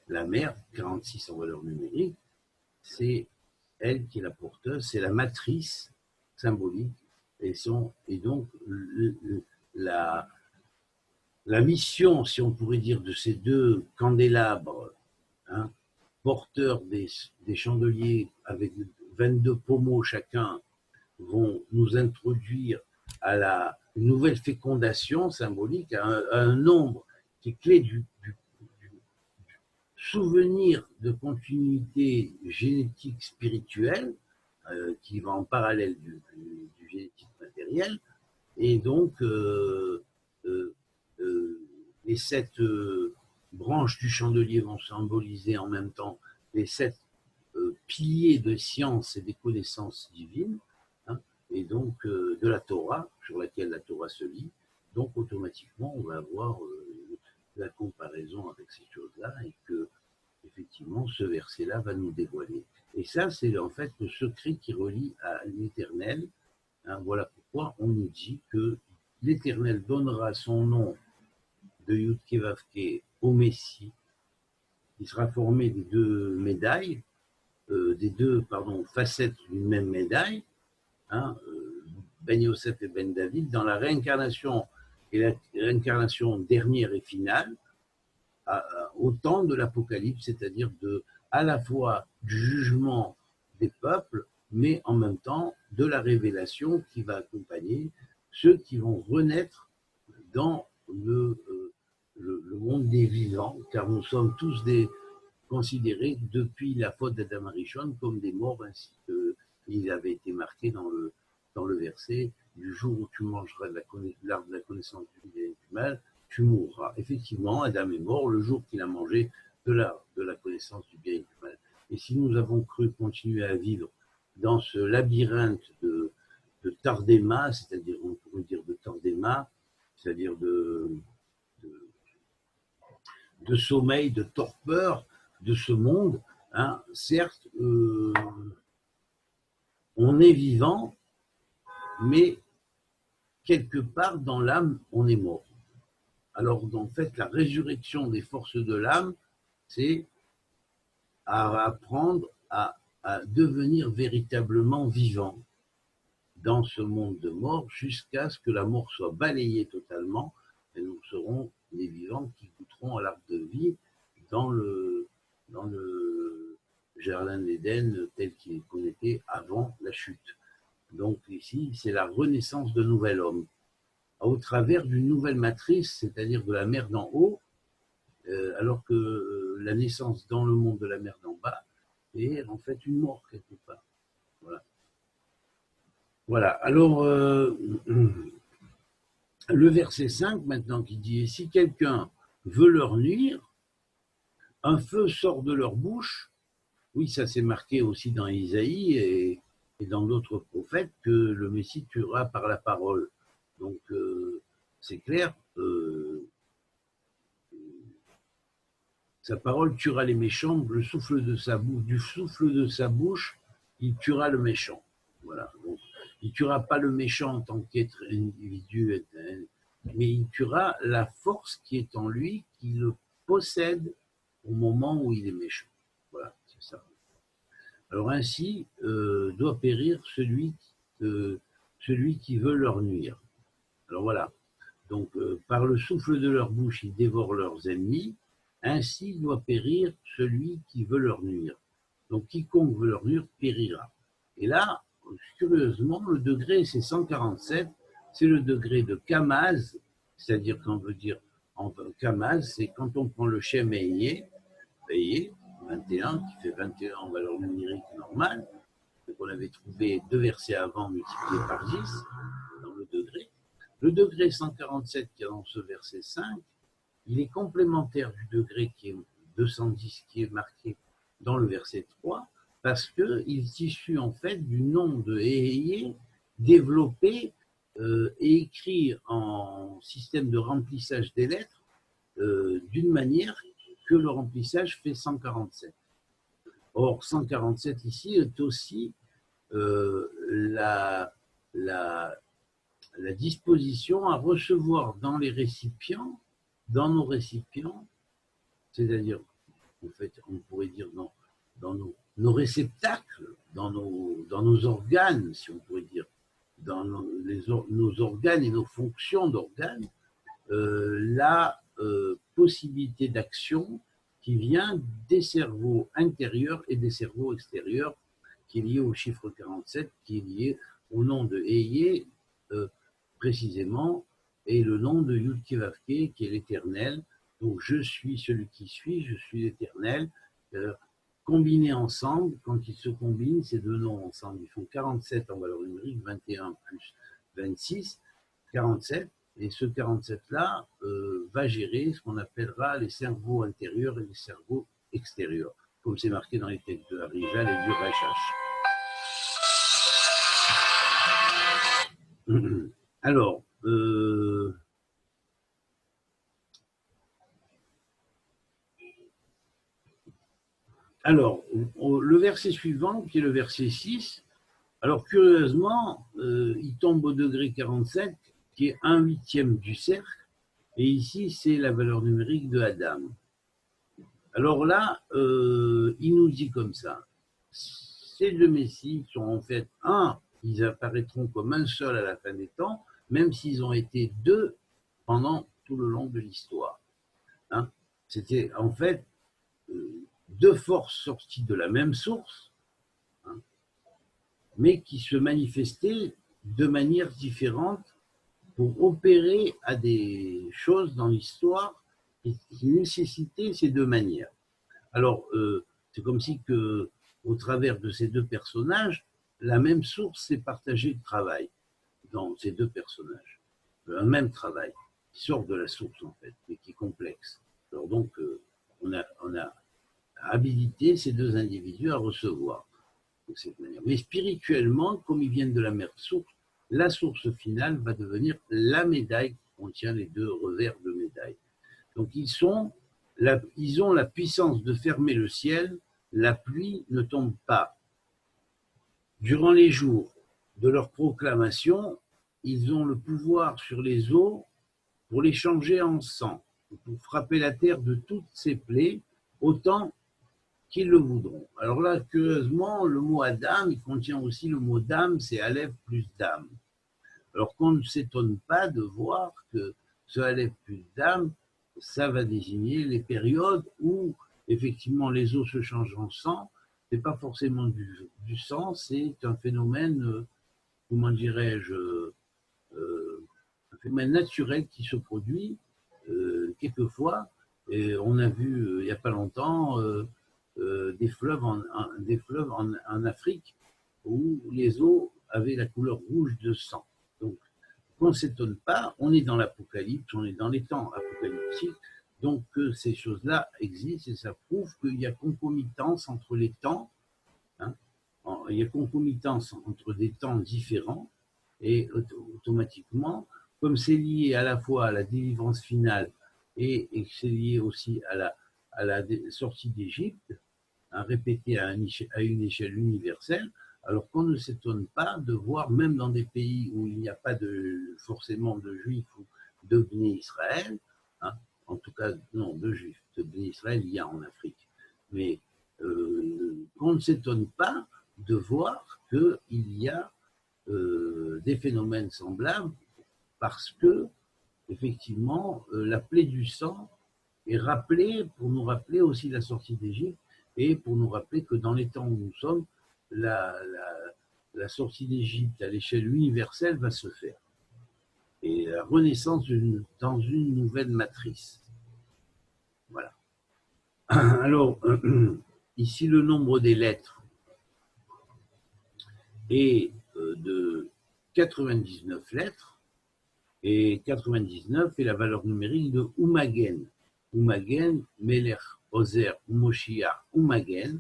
La mère, 46 en valeur numérique, c'est elle qui est la porteuse, c'est la matrice symbolique, et donc la, la mission, si on pourrait dire, de ces deux candélabres, hein, porteurs des chandeliers avec 22 pommeaux chacun, vont nous introduire à la nouvelle fécondation symbolique, à un nombre qui est clé du souvenir de continuité génétique spirituelle, qui va en parallèle du génétique matériel. Et donc, euh, les 7 branches du chandelier vont symboliser en même temps les 7 piliers de science et des connaissances divines, hein, et donc de la Torah, sur laquelle la Torah se lit. Donc, automatiquement, on va avoir la comparaison avec ces choses-là, et que, effectivement, ce verset-là va nous dévoiler. Et ça, c'est en fait le secret qui relie à l'Éternel. Hein, voilà pourquoi on nous dit que l'Éternel donnera son nom de Yud-Ké Vav-Ké au Messie, qui sera formé des deux médailles, des deux facettes d'une même médaille, hein, Ben Yosef et Ben David, dans la réincarnation, et la réincarnation dernière et finale, au temps de l'Apocalypse, c'est-à-dire à la fois du jugement des peuples, mais en même temps de la révélation qui va accompagner ceux qui vont renaître dans le monde des vivants, car nous sommes tous considérés depuis la faute d'Adam Arishon comme des morts, ainsi qu'il avait été marqué dans le verset du jour où tu mangeras de l'arbre de la connaissance du bien et du mal, tu mourras. Effectivement, Adam est mort le jour qu'il a mangé de la connaissance du bien et du mal. Et si nous avons cru continuer à vivre dans ce labyrinthe de Tardéma, c'est-à-dire, on pourrait dire de Tardéma, c'est-à-dire de sommeil, de torpeur de ce monde, hein, certes, on est vivant, mais quelque part dans l'âme, on est mort. Alors, en fait, la résurrection des forces de l'âme, c'est à apprendre à devenir véritablement vivant dans ce monde de mort, jusqu'à ce que la mort soit balayée totalement, et nous serons les vivants qui goûteront à l'arbre de vie dans le jardin d'Éden tel qu'il était avant la chute. Donc ici, c'est la renaissance de nouvel homme, au travers d'une nouvelle matrice, c'est-à-dire de la mer d'en haut, alors que la naissance dans le monde de la mer d'en bas est en fait une mort quelque part. Voilà. Voilà. Alors, le verset 5 maintenant qui dit « Si quelqu'un veut leur nuire, un feu sort de leur bouche ». Oui, ça c'est marqué aussi dans Isaïe et dans d'autres prophètes, que le Messie tuera par la parole. Donc, c'est clair, sa parole tuera les méchants, le souffle de sa bouche, du souffle de sa bouche, il tuera le méchant. Voilà. Donc, il ne tuera pas le méchant en tant qu'être individu, mais il tuera la force qui est en lui, qui le possède au moment où il est méchant. Voilà, c'est ça. Alors ainsi doit périr celui qui veut leur nuire. Alors voilà. Donc par le souffle de leur bouche, ils dévorent leurs ennemis. Ainsi doit périr celui qui veut leur nuire. Donc quiconque veut leur nuire périra. Et là, curieusement, le degré, c'est 147, c'est le degré de Kamaz, c'est-à-dire qu'on veut dire, Kamaz, c'est quand on prend le Shem Eyé, 21, qui fait 21 en valeur numérique normale, donc on avait trouvé 2 versets avant multipliés par 10 dans le degré. Le degré 147 qui est dans ce verset 5, il est complémentaire du degré qui est 210 qui est marqué dans le verset 3, parce qu'il est issu en fait du nom de Eheye développé et écrit en système de remplissage des lettres d'une manière que le remplissage fait 147. Or, 147 ici est aussi la disposition à recevoir dans les récipients, dans nos récipients, c'est-à-dire, en fait, on pourrait dire dans nos réceptacles, dans nos organes, si on pourrait dire, dans nos organes et nos fonctions d'organes, la possibilité d'action qui vient des cerveaux intérieurs et des cerveaux extérieurs, qui est lié au chiffre 47, qui est lié au nom de Eye, précisément, et le nom de Yud-Keh-Vav-Keh, qui est l'éternel. Donc je suis celui qui suis, je suis l'éternel. Combinés ensemble, quand ils se combinent, ces deux noms ensemble, ils font 47 en valeur numérique, 21 plus 26, 47. Et ce 47-là va gérer ce qu'on appellera les cerveaux intérieurs et les cerveaux extérieurs, comme c'est marqué dans les textes de Harizal et du Rachash. Alors, le verset suivant, qui est le verset 6, alors curieusement, il tombe au degré 47, qui est 1/8 du cercle, et ici, c'est la valeur numérique de Adam. Alors là, il nous dit comme ça, ces deux messies sont en fait ils apparaîtront comme un seul à la fin des temps, même s'ils ont été deux pendant tout le long de l'histoire. Hein, c'était en fait deux forces sorties de la même source, hein, mais qui se manifestaient de manière différente pour opérer à des choses dans l'histoire qui nécessitaient ces deux manières. Alors, c'est comme si que, au travers de ces deux personnages, la même source s'est partagée de travail dans ces deux personnages. Un même travail qui sort de la source, en fait, mais qui est complexe. Alors donc, on a habilité ces deux individus à recevoir de cette manière. Mais spirituellement, comme ils viennent de la même source, la source finale va devenir la médaille qui contient les deux revers de médaille. Donc ils ont la puissance de fermer le ciel, la pluie ne tombe pas. Durant les jours de leur proclamation, ils ont le pouvoir sur les eaux pour les changer en sang, pour frapper la terre de toutes ses plaies, autant qu'ils le voudront. Alors là, curieusement, le mot Adam, il contient aussi le mot dame, c'est Aleph plus dame. Alors qu'on ne s'étonne pas de voir que ce Aleph plus dame, ça va désigner les périodes où effectivement les eaux se changent en sang. Ce n'est pas forcément du sang, c'est un phénomène, comment dirais-je, un phénomène naturel qui se produit quelquefois. Et on a vu il n'y a pas longtemps des fleuves en Afrique où les eaux avaient la couleur rouge de sang. Donc, on ne s'étonne pas, on est dans l'apocalypse, on est dans les temps apocalyptiques, donc ces choses-là existent et ça prouve qu'il y a concomitance entre les temps, hein, il y a concomitance entre des temps différents et automatiquement, comme c'est lié à la fois à la délivrance finale et que c'est lié aussi à la sortie d'Égypte, répété à une échelle universelle, alors qu'on ne s'étonne pas de voir, même dans des pays où il n'y a pas forcément de juifs ou de Bnei Israël, hein, en tout cas, non, de juifs, de Bnei Israël, il y a en Afrique, mais qu'on ne s'étonne pas de voir qu'il y a des phénomènes semblables parce que, effectivement, la plaie du sang est rappelée pour nous rappeler aussi la sortie d'Égypte et pour nous rappeler que dans les temps où nous sommes, la sortie d'Égypte à l'échelle universelle va se faire. Et la renaissance dans une nouvelle matrice. Voilà. Alors, ici, le nombre des lettres est de 99 lettres, et 99 est la valeur numérique de Umagen. Umagen, Melech, Ozer, Moshiach, Umagen.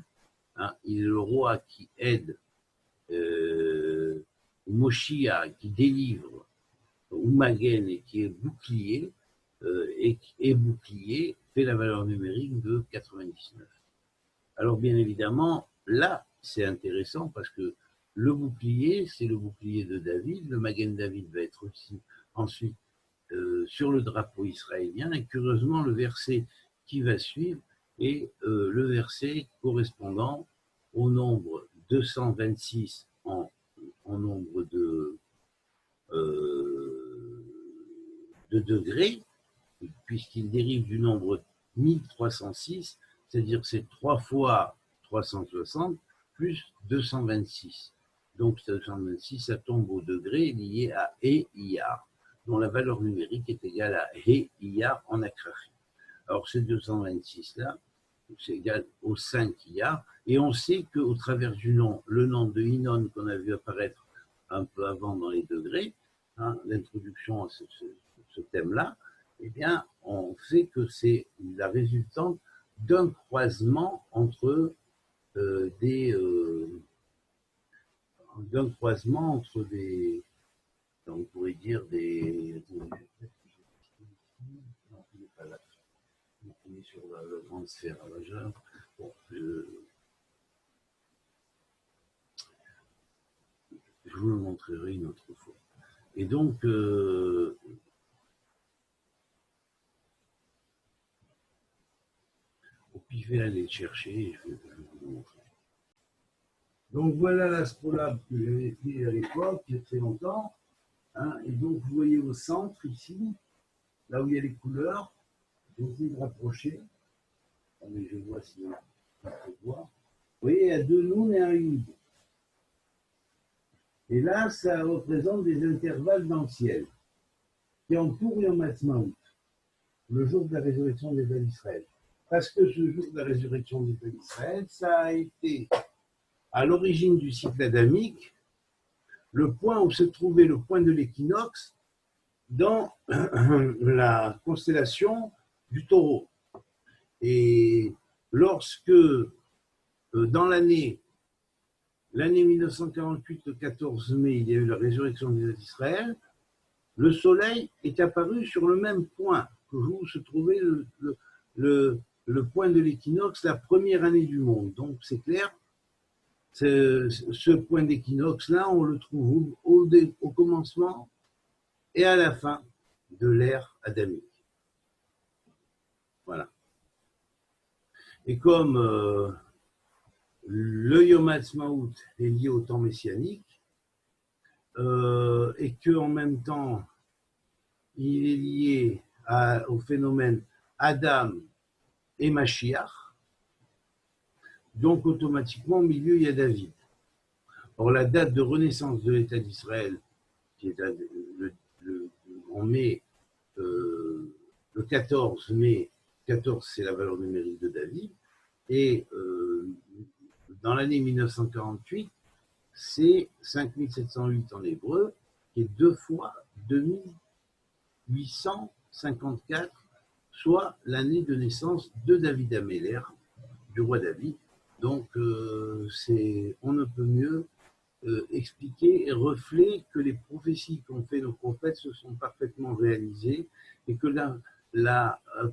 Hein, il est le roi qui aide, Moshiach qui délivre, Umagen et qui est bouclier, et bouclier fait la valeur numérique de 99. Alors bien évidemment, là, c'est intéressant parce que le bouclier, c'est le bouclier de David. Le Magen David va être aussi ensuite sur le drapeau israélien. Et curieusement, le verset qui va suivre est le verset correspondant au nombre 226 en nombre de degrés, puisqu'il dérive du nombre 1306, c'est-à-dire que c'est 3 fois 360 plus 226. Donc 226, ça tombe au degré lié à E IAR, dont la valeur numérique est égale à E IAR en akrachi. Alors ces 226-là, c'est égal au 5 IAR, et on sait qu'au travers du nom, le nom de Inon qu'on a vu apparaître un peu avant dans les degrés, hein, l'introduction à ce thème-là, eh bien, on sait que c'est la résultante d'un croisement entre on pourrait dire des, non, il n'est pas là, on est sur la grande sphère majeure. Bon, je vous le montrerai une autre fois. Et donc, je vais aller le chercher et je vais vous le montrer. Donc voilà l'astrolabe que j'avais fait à l'époque, il y a très longtemps. Hein, et donc vous voyez au centre ici, là où il y a les couleurs, j'essaie de rapprocher. Ah, mais je vois si on peut voir. Vous voyez, il y a 2 nouns et un yud. Et là, ça représente des intervalles dans le ciel qui entourent Yom Ha'atzmaut, le jour de la résurrection des Bnei Israël. Parce que ce jour de la résurrection des Bnei Israël, ça a été à l'origine du cycle adamique, le point où se trouvait le point de l'équinoxe dans la constellation du Taureau. Et lorsque, dans l'année 1948, le 14 mai, il y a eu la résurrection d'Israël, le soleil est apparu sur le même point que où se trouvait le point de l'équinoxe la première année du monde. Donc c'est clair, ce point d'équinoxe-là, on le trouve au commencement et à la fin de l'ère adamique. Voilà. Et comme le Yom Ha'atzmaut est lié au temps messianique, et qu'en même temps, il est lié au phénomène Adam et Mashiach, donc automatiquement au milieu, il y a David. Or, la date de renaissance de l'État d'Israël, qui est en mai, le 14 mai, 14 c'est la valeur numérique de David, et dans l'année 1948, c'est 5708 en hébreu, qui est 2 fois 2854, soit l'année de naissance de David Améler, du roi David. Donc, on ne peut mieux expliquer et refléter que les prophéties qu'ont fait nos prophètes se sont parfaitement réalisées et que à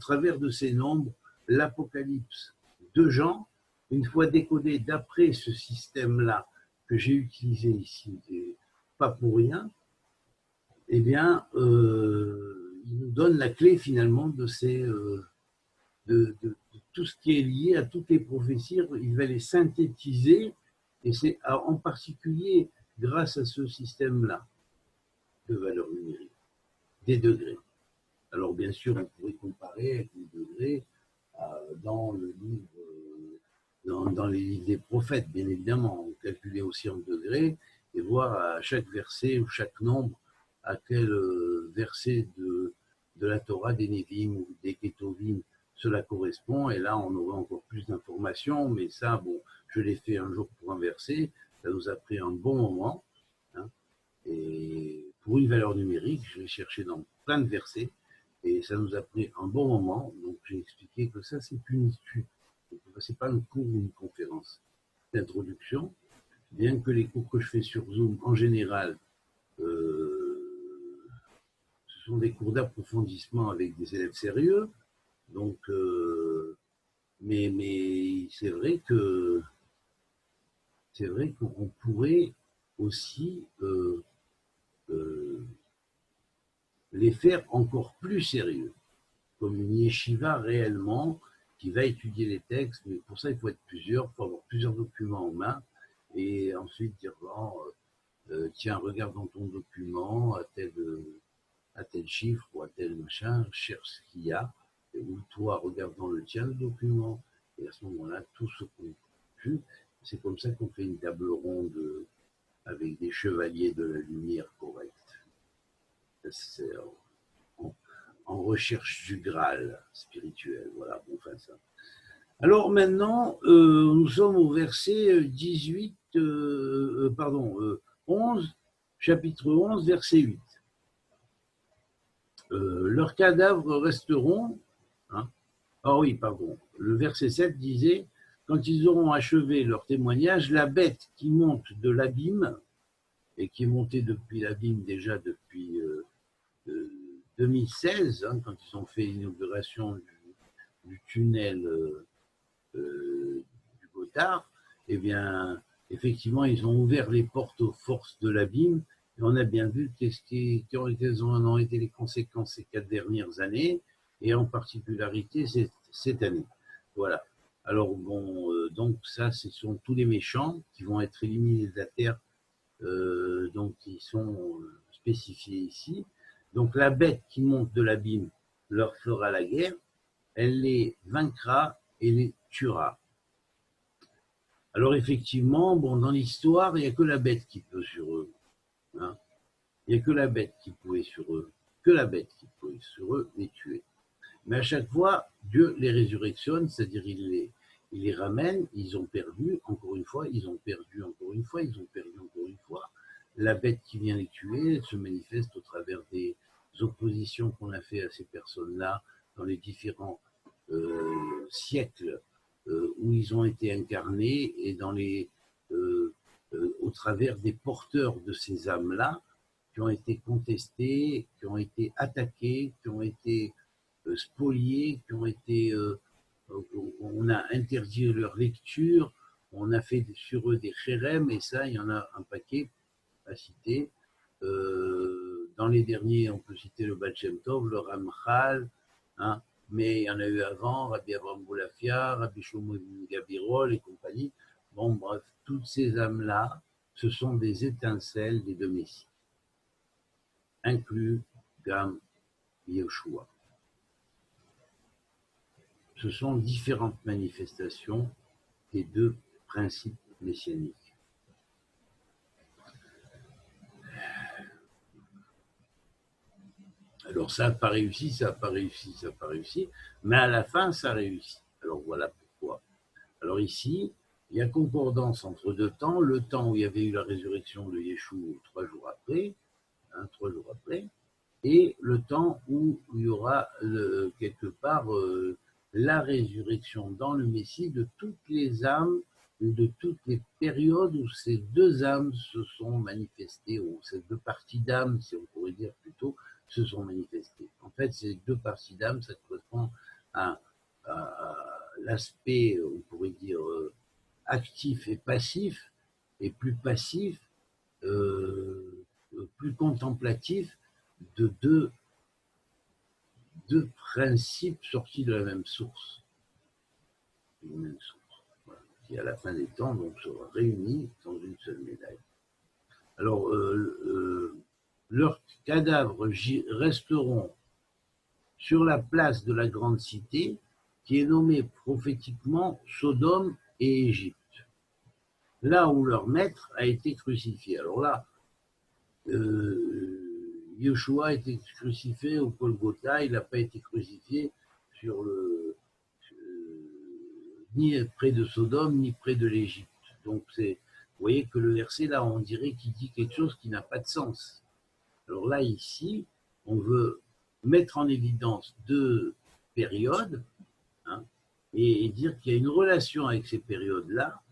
travers de ces nombres, l'Apocalypse de Jean, une fois décodé d'après ce système-là que j'ai utilisé ici, et pas pour rien, eh bien, il nous donne la clé finalement de tout ce qui est lié à toutes les prophéties. Il va les synthétiser, et c'est en particulier grâce à ce système-là de valeur numérique, des degrés. Alors bien sûr, on pourrait comparer avec les degrés dans le livre, dans les livres des prophètes, bien évidemment, on calculait aussi en degrés et voir à chaque verset ou chaque nombre à quel verset de la Torah, des Névim ou des Ketuvim cela correspond. Et là, on aurait encore plus d'informations, mais ça, bon, je l'ai fait un jour pour un verset, ça nous a pris un bon moment. Hein, et pour une valeur numérique, je l'ai cherché dans plein de versets, et ça nous a pris un bon moment. Donc j'ai expliqué que ça, c'est une étude. C'est pas un cours ou une conférence d'introduction, bien que les cours que je fais sur Zoom, en général, ce sont des cours d'approfondissement avec des élèves sérieux. Donc, mais c'est vrai qu'on pourrait aussi les faire encore plus sérieux, comme une yeshiva réellement qui va étudier les textes. Mais pour ça, il faut être plusieurs, il faut avoir plusieurs documents en main, et ensuite dire bon, tiens, regarde dans ton document à tel chiffre ou à tel machin, cherche ce qu'il y a, ou toi, regarde dans le tien le document, et à ce moment-là, tout se conclut. C'est comme ça qu'on fait une table ronde avec des chevaliers de la lumière correcte. C'est en recherche du Graal spirituel. Voilà, on fait ça. Alors maintenant, nous sommes au verset 18, 11, chapitre 11, verset 8. Leurs cadavres resteront. Hein, oui, pardon. Le verset 7 disait, quand ils auront achevé leur témoignage, la bête qui monte de l'abîme, et qui est montée depuis l'abîme déjà depuis 2016, hein, quand ils ont fait l'inauguration du tunnel du Gothard, eh bien, effectivement, ils ont ouvert les portes aux forces de l'abîme. Et on a bien vu quelles ont été les conséquences ces 4 dernières années, et en particularité cette année. Voilà. Alors, bon, donc ça, ce sont tous les méchants qui vont être éliminés de la Terre, donc qui sont spécifiés ici. Donc, la bête qui monte de l'abîme leur fera la guerre, elle les vaincra et les tuera. Alors effectivement, bon, dans l'histoire, il n'y a que la bête qui peut sur eux. Hein. Il n'y a que la bête qui pouvait sur eux, que la bête qui pouvait sur eux les tuer. Mais à chaque fois, Dieu les résurrectionne, c'est-à-dire il les ramène, ils ont perdu, encore une fois, ils ont perdu, encore une fois, ils ont perdu, encore une fois. La bête qui vient les tuer se manifeste au travers des oppositions qu'on a fait à ces personnes-là dans les différents siècles où ils ont été incarnés et au travers des porteurs de ces âmes-là qui ont été contestés, qui ont été attaqués, qui ont été spoliés, qui ont été, on a interdit leur lecture, on a fait sur eux des chérèmes, et ça, il y en a un paquet à citer. Dans les derniers, on peut citer le Baal Shem Tov, le Ramchal, hein, mais il y en a eu avant, Rabbi Abraham Boulafia, Rabbi Shlomo Gabirol et compagnie. Bon, bref, toutes ces âmes-là, ce sont des étincelles des deux Messies, inclus Gam Yeshua. Ce sont différentes manifestations des deux principes messianiques. Alors ça n'a pas réussi, ça n'a pas réussi, ça n'a pas réussi, mais à la fin, ça réussit. Alors voilà pourquoi. Alors ici, il y a concordance entre deux temps, le temps où il y avait eu la résurrection de Yeshua 3 jours après, hein, 3 jours après, et le temps où il y aura quelque part la résurrection dans le Messie de toutes les âmes, de toutes les périodes où ces deux âmes se sont manifestées, ou ces deux parties d'âmes, si on pourrait dire plutôt, se sont manifestées. En fait, ces deux parties d'âme, ça correspond à l'aspect, on pourrait dire, actif et passif, et plus passif, plus contemplatif, de deux principes sortis de la même source. Une même source. Voilà. Qui, à la fin des temps, donc, sera réunis dans une seule médaille. Alors, leurs cadavres resteront sur la place de la grande cité, qui est nommée prophétiquement Sodome et Égypte, là où leur maître a été crucifié. Alors là, Yeshua a été crucifié au Golgotha, il n'a pas été crucifié ni près de Sodome, ni près de l'Égypte. Donc, vous voyez que le verset là, on dirait qu'il dit quelque chose qui n'a pas de sens. Alors là, ici, on veut mettre en évidence deux périodes, hein, et dire qu'il y a une relation avec ces périodes-là.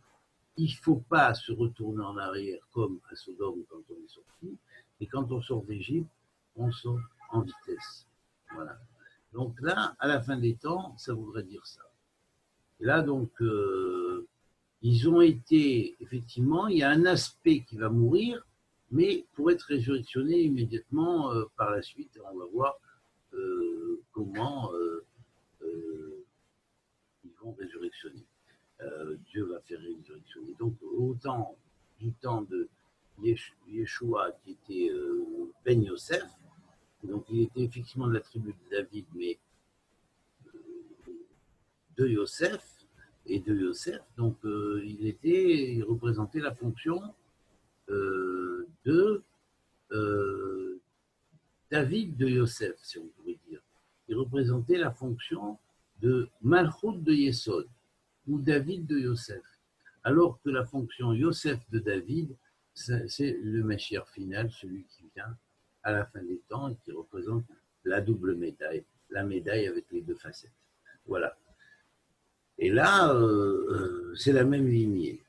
Il ne faut pas se retourner en arrière comme à Sodome quand on est sorti, et quand on sort d'Égypte, on sort en vitesse. Voilà. Donc là, à la fin des temps, ça voudrait dire ça. Et là, donc, ils ont été, effectivement, il y a un aspect qui va mourir, mais pour être résurrectionné immédiatement par la suite, on va voir comment ils vont résurrectionner. Dieu va faire résurrectionner. Donc, autant du temps Yeshua, qui était Ben Yosef. Donc il était effectivement de la tribu de David, mais de Yosef et de Yosef. Donc il représentait la fonction de David de Yosef, si on pourrait dire. Il représentait la fonction de Malchut de Yesod, ou David de Yosef. Alors que la fonction Yosef de David, c'est le Meshiach final, celui qui vient à la fin des temps et qui représente la double médaille, la médaille avec les deux facettes. Voilà. Et là, c'est la même lignée.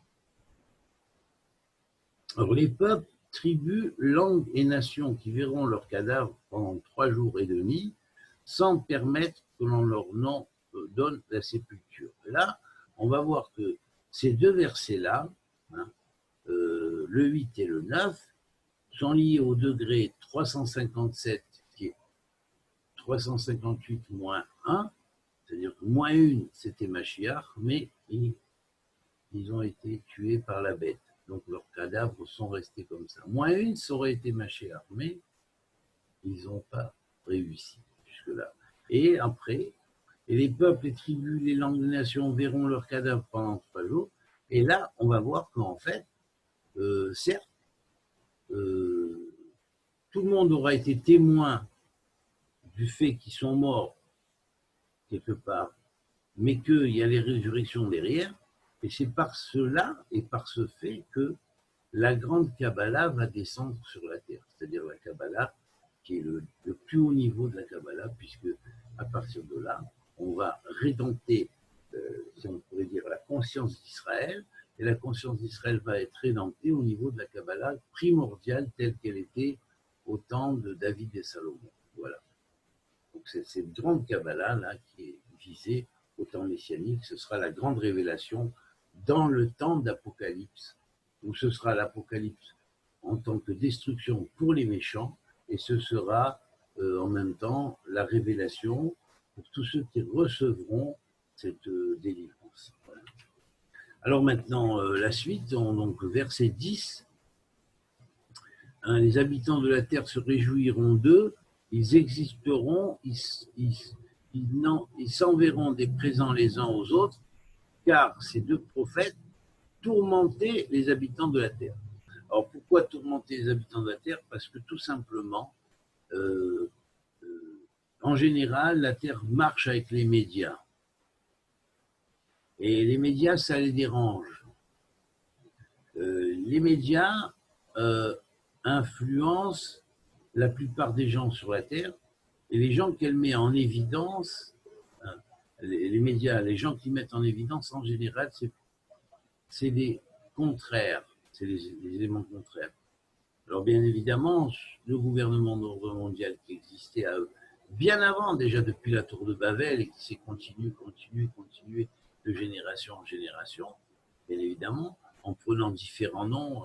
Alors les peuples, tribus, langues et nations qui verront leurs cadavres pendant 3 jours et demi, sans permettre que l'on leur donne la sépulture. Là, on va voir que ces deux versets-là, hein, le 8 et le 9, sont liés au degré 357, qui est 358 moins 1, c'est-à-dire que moins 1, c'était Mashiach, mais ils ont été tués par la bête. Donc leurs cadavres sont restés comme ça. Moins 1, ça aurait été Mashiach, mais ils n'ont pas réussi jusque-là. Et après, et les peuples, les tribus, les langues, les nations verront leurs cadavres pendant 3 jours. Et là, on va voir qu'en fait, certes, tout le monde aura été témoin du fait qu'ils sont morts quelque part, mais qu'il y a les résurrections derrière. Et c'est par cela et par ce fait que la grande Kabbalah va descendre sur la terre, c'est-à-dire la Kabbalah qui est le plus haut niveau de la Kabbalah, puisque à partir de là, on va rédempter, si on pourrait dire, la conscience d'Israël, et la conscience d'Israël va être rédemptée au niveau de la Kabbalah primordiale telle qu'elle était au temps de David et Salomon. Voilà. Donc c'est cette grande Kabbalah là qui est visée au temps messianique, ce sera la grande révélation dans le temps d'Apocalypse, où ce sera l'Apocalypse en tant que destruction pour les méchants, et ce sera en même temps la révélation pour tous ceux qui recevront cette délivrance. Voilà. Alors maintenant, la suite, donc verset 10, hein, les habitants de la terre se réjouiront d'eux, ils existeront, ils s'enverront des présents les uns aux autres, car ces deux prophètes tourmentaient les habitants de la terre. Alors pourquoi tourmenter les habitants de la terre? Parce que tout simplement, en général, la terre marche avec les médias. Et les médias, ça les dérange. Les médias influencent la plupart des gens sur la terre, et les gens qu'elle met en évidence, les médias, les gens qui mettent en évidence en général, c'est les contraires, c'est les éléments contraires. Alors bien évidemment, le gouvernement d'ordre mondial qui existait bien avant, déjà depuis la tour de Babel, et qui s'est continué de génération en génération, bien évidemment, en prenant différents noms,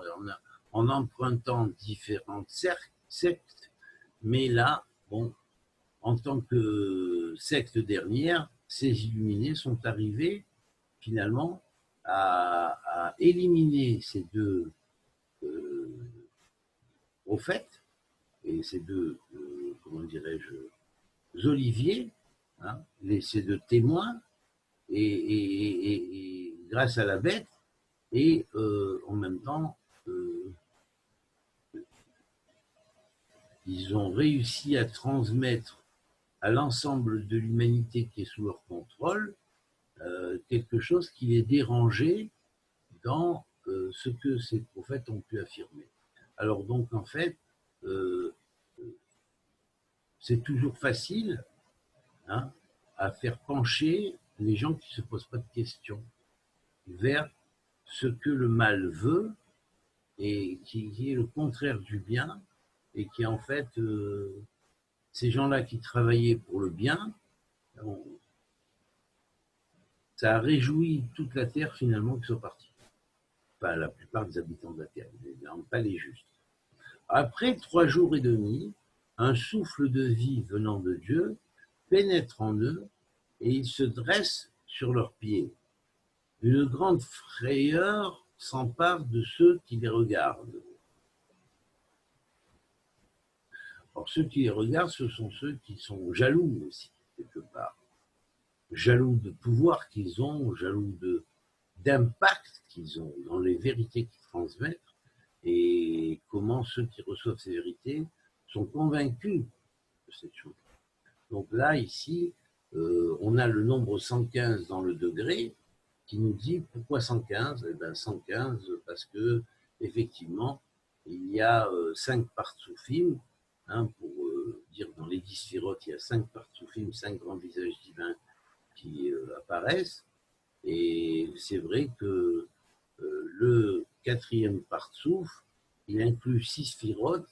en empruntant différentes sectes, mais là, bon, en tant que secte dernière, ces illuminés sont arrivés finalement à éliminer ces deux prophètes et ces deux, comment dirais-je, oliviers, hein, ces deux témoins, et grâce à la bête, et en même temps, ils ont réussi à transmettre à l'ensemble de l'humanité qui est sous leur contrôle quelque chose qui les dérangeait dans ce que ces prophètes ont pu affirmer. Alors donc en fait, c'est toujours facile, hein, à faire pencher les gens qui ne se posent pas de questions vers ce que le mal veut et qui est le contraire du bien, et qui en fait, ces gens-là qui travaillaient pour le bien, ça a réjoui toute la terre finalement qui sont partis. Enfin, la plupart des habitants de la terre, pas les justes. Après 3 jours et demi, un souffle de vie venant de Dieu pénètre en eux et ils se dressent sur leurs pieds. Une grande frayeur s'empare de ceux qui les regardent. Alors, ceux qui les regardent, ce sont ceux qui sont jaloux aussi, quelque part. Jaloux de pouvoir qu'ils ont, jaloux d'impact qu'ils ont dans les vérités qu'ils transmettent et comment ceux qui reçoivent ces vérités sont convaincus de cette chose. Donc là, ici, on a le nombre 115 dans le degré qui nous dit pourquoi 115 ? Eh bien 115 parce que effectivement, il y a 5 partsoufim, hein, pour dire dans les 10 sphirotes, il y a 5 partsoufim, 5 grands visages divins qui apparaissent. Et c'est vrai que le 4e partsouf, il inclut 6 sphirotes,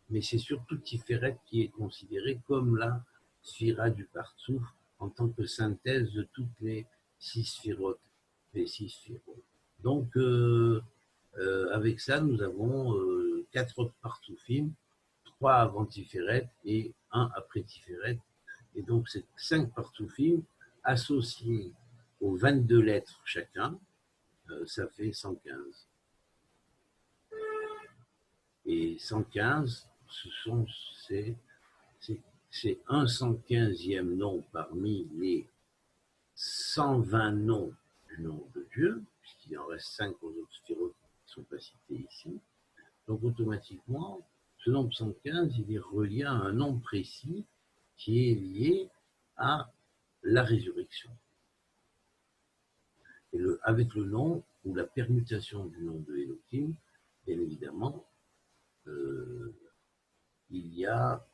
mais c'est surtout Tiferet qui est considéré comme la sphira du partsouf en tant que synthèse de toutes les 6 sphirotes. Les 6 sphirotes. Donc, avec ça, nous avons 4 partsoufim, 3 avant Tiferet et 1 après Tiferet. Et donc, c'est 5 partsoufim associés aux 22 lettres chacun, ça fait 115. Et 115, c'est un 115e nom parmi les 120 noms du nom de Dieu, puisqu'il en reste 5 aux autres sphirotes qui ne sont pas cités ici. Donc automatiquement, ce nombre 115, il est relié à un nom précis qui est lié à la résurrection. Et avec le nom ou la permutation du nom de Elohim, bien évidemment, il y a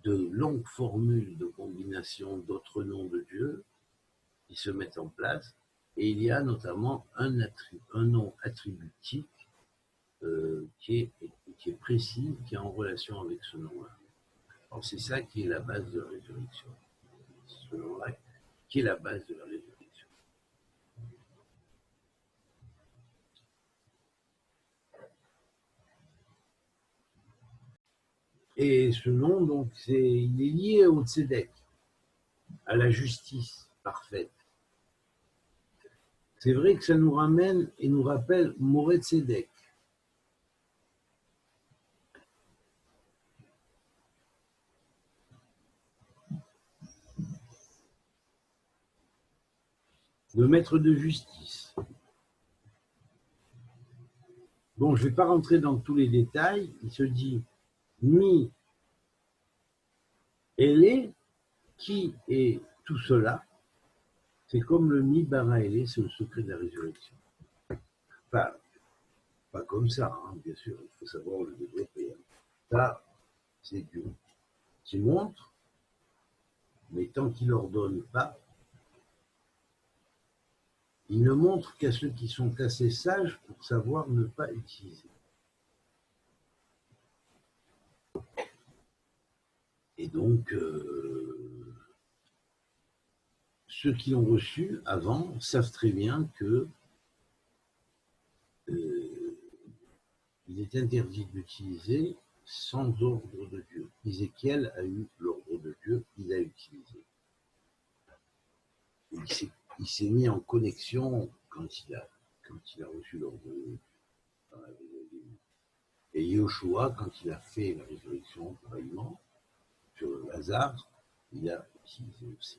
de longues formules de combination d'autres noms de Dieu qui se mettent en place, et il y a notamment un nom attributique qui est précis, qui est en relation avec ce nom-là. Alors c'est ça qui est la base de la résurrection. Ce nom-là qui est la base de la résurrection. Et ce nom, donc, il est lié au tzedek, à la justice parfaite. C'est vrai que ça nous ramène et nous rappelle Moreh Tzedek. Le maître de justice. Bon, je ne vais pas rentrer dans tous les détails. Il se dit Mi Ele, qui est tout cela. C'est comme le Mi Bara Ele, c'est le secret de la résurrection. Enfin, pas comme ça, hein, bien sûr, il faut savoir le développer. Ça, c'est Dieu qui montre, mais tant qu'il n'ordonne pas, il ne montre qu'à ceux qui sont assez sages pour savoir ne pas utiliser. Et donc, ceux qui l'ont reçu avant savent très bien que il est interdit d'utiliser sans ordre de Dieu. Ézéchiel a eu l'ordre de Dieu, il a utilisé. Il s'est mis en connexion quand il a reçu l'ordre de Dieu. Et Yoshua, quand il a fait la résurrection, pareillement, sur Lazare, il a utilisé aussi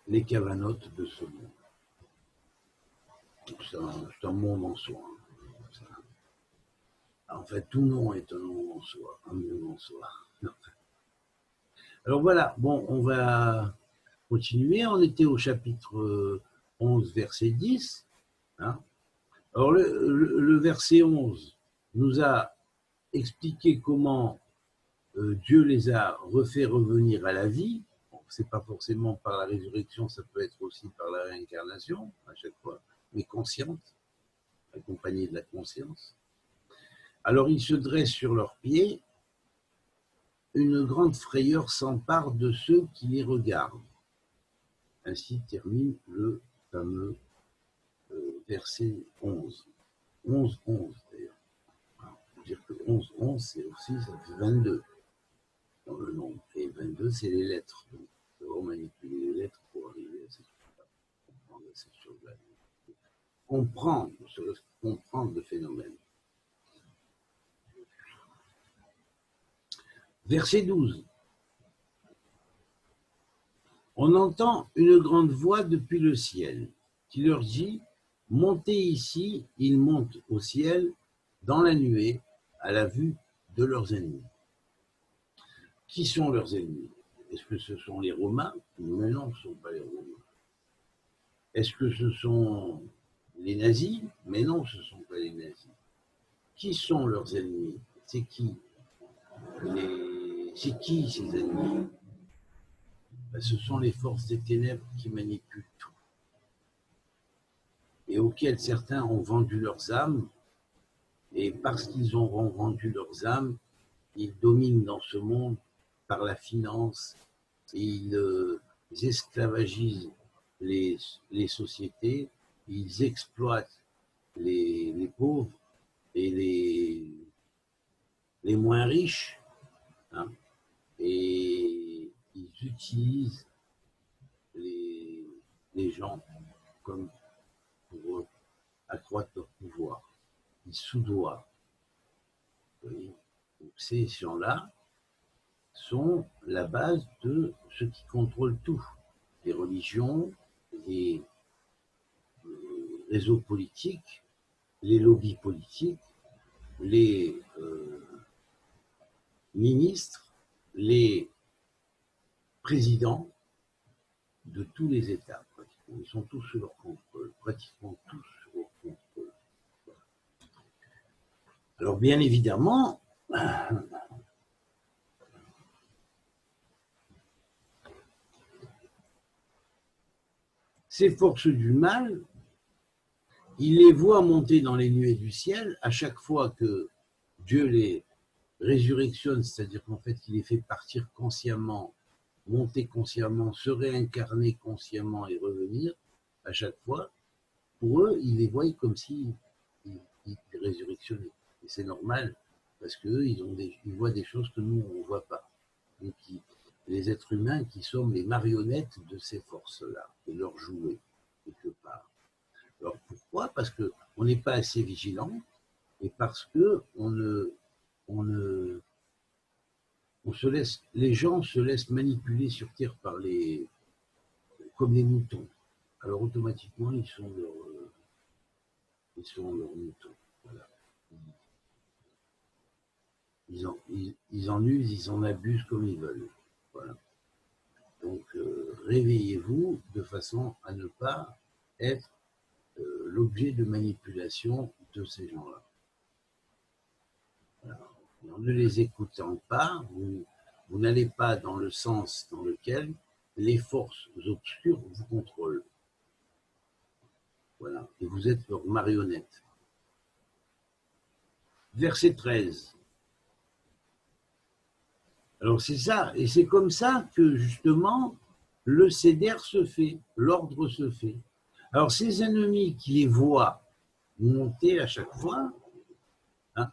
les cavanotes de ce monde. C'est un monde en soi. En fait, tout nom est un nom en soi, un monde en soi. Alors voilà, bon, on va continuer. On était au chapitre 11, verset 10. Hein. Alors le verset 11 nous a expliqué comment Dieu les a refait revenir à la vie. Bon, c'est pas forcément par la résurrection, ça peut être aussi par la réincarnation, à chaque fois, mais consciente, accompagnée de la conscience. Alors ils se dressent sur leurs pieds, une grande frayeur s'empare de ceux qui les regardent. Ainsi termine le fameux verset 11. 11 d'ailleurs. On peut dire que 11 c'est aussi, ça fait 22 dans le nombre. Et 22, c'est les lettres. Donc, il faut manipuler les lettres pour arriver à cette chose-là. Comprendre le phénomène. Verset 12. On entend une grande voix depuis le ciel qui leur dit « Montez ici », ils montent au ciel dans la nuée à la vue de leurs ennemis. Qui sont leurs ennemis? Est-ce que ce sont les Romains? Mais non, ce ne sont pas les Romains. Est-ce que ce sont les nazis? Mais non, ce ne sont pas les nazis. Qui sont leurs ennemis? C'est qui? C'est qui ces ennemis? Ben, ce sont les forces des ténèbres qui manipulent tout et auxquelles certains ont vendu leurs âmes, et parce qu'ils auront vendu leurs âmes, ils dominent dans ce monde par la finance, et ils esclavagisent les sociétés, ils exploitent les pauvres et les moins riches, hein, et ils utilisent les gens comme pour accroître leur pouvoir. Ils soudoient. Ces gens-là sont la base de ce qui contrôle tout. Les religions, les réseaux politiques, les lobbies politiques, les ministres, les présidents de tous les États. Ils sont tous sous leur contrôle, pratiquement tous sous leur contrôle. Alors bien évidemment, ces forces du mal, il les voit monter dans les nuées du ciel à chaque fois que Dieu les résurrectionne, c'est-à-dire qu'en fait il les fait partir consciemment, monter consciemment, se réincarner consciemment et revenir à chaque fois. Pour eux, ils les voient comme s'ils résurrectionnaient. Et c'est normal, parce qu'eux, ils voient des choses que nous, on ne voit pas. Donc, les êtres humains qui sommes les marionnettes de ces forces-là, de leurs jouets, quelque part. Alors pourquoi? Parce qu'on n'est pas assez vigilant, et parce que les gens se laissent manipuler sur Terre comme des moutons. Alors automatiquement, ils sont leurs moutons. Voilà. Ils en usent, ils en abusent comme ils veulent. Voilà. Donc, réveillez-vous de façon à ne pas être l'objet de manipulation de ces gens-là. Voilà. En ne les écoutant pas, vous n'allez pas dans le sens dans lequel les forces obscures vous contrôlent. Voilà. Et vous êtes leur marionnette. Verset 13. Alors c'est ça, et c'est comme ça que justement le céder se fait, l'ordre se fait. Alors ces ennemis qui les voient monter à chaque fois, hein,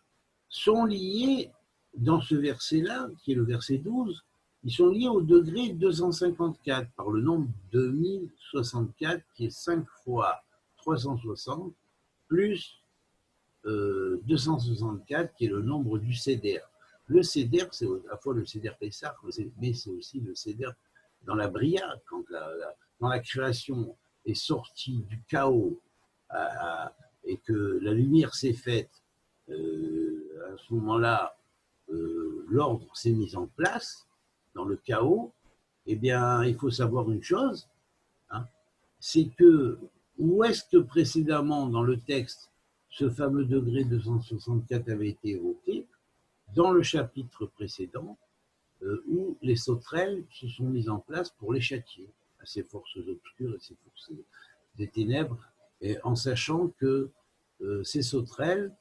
sont liés dans ce verset-là, qui est le verset 12, ils sont liés au degré 254 par le nombre 2064 qui est 5 fois 360 plus 264 qui est le nombre du céder. Le céder, c'est à la fois le céder Pessah, mais c'est aussi le céder dans la Bria, quand la création est sortie du chaos et que la lumière s'est faite, à ce moment-là, l'ordre s'est mis en place dans le chaos. Eh bien, il faut savoir une chose, hein, c'est que où est-ce que précédemment dans le texte ce fameux degré 264 avait été évoqué? Dans le chapitre précédent, où les sauterelles se sont mises en place pour les châtier, à ces forces obscures et ces forces des ténèbres, et en sachant que ces sauterelles,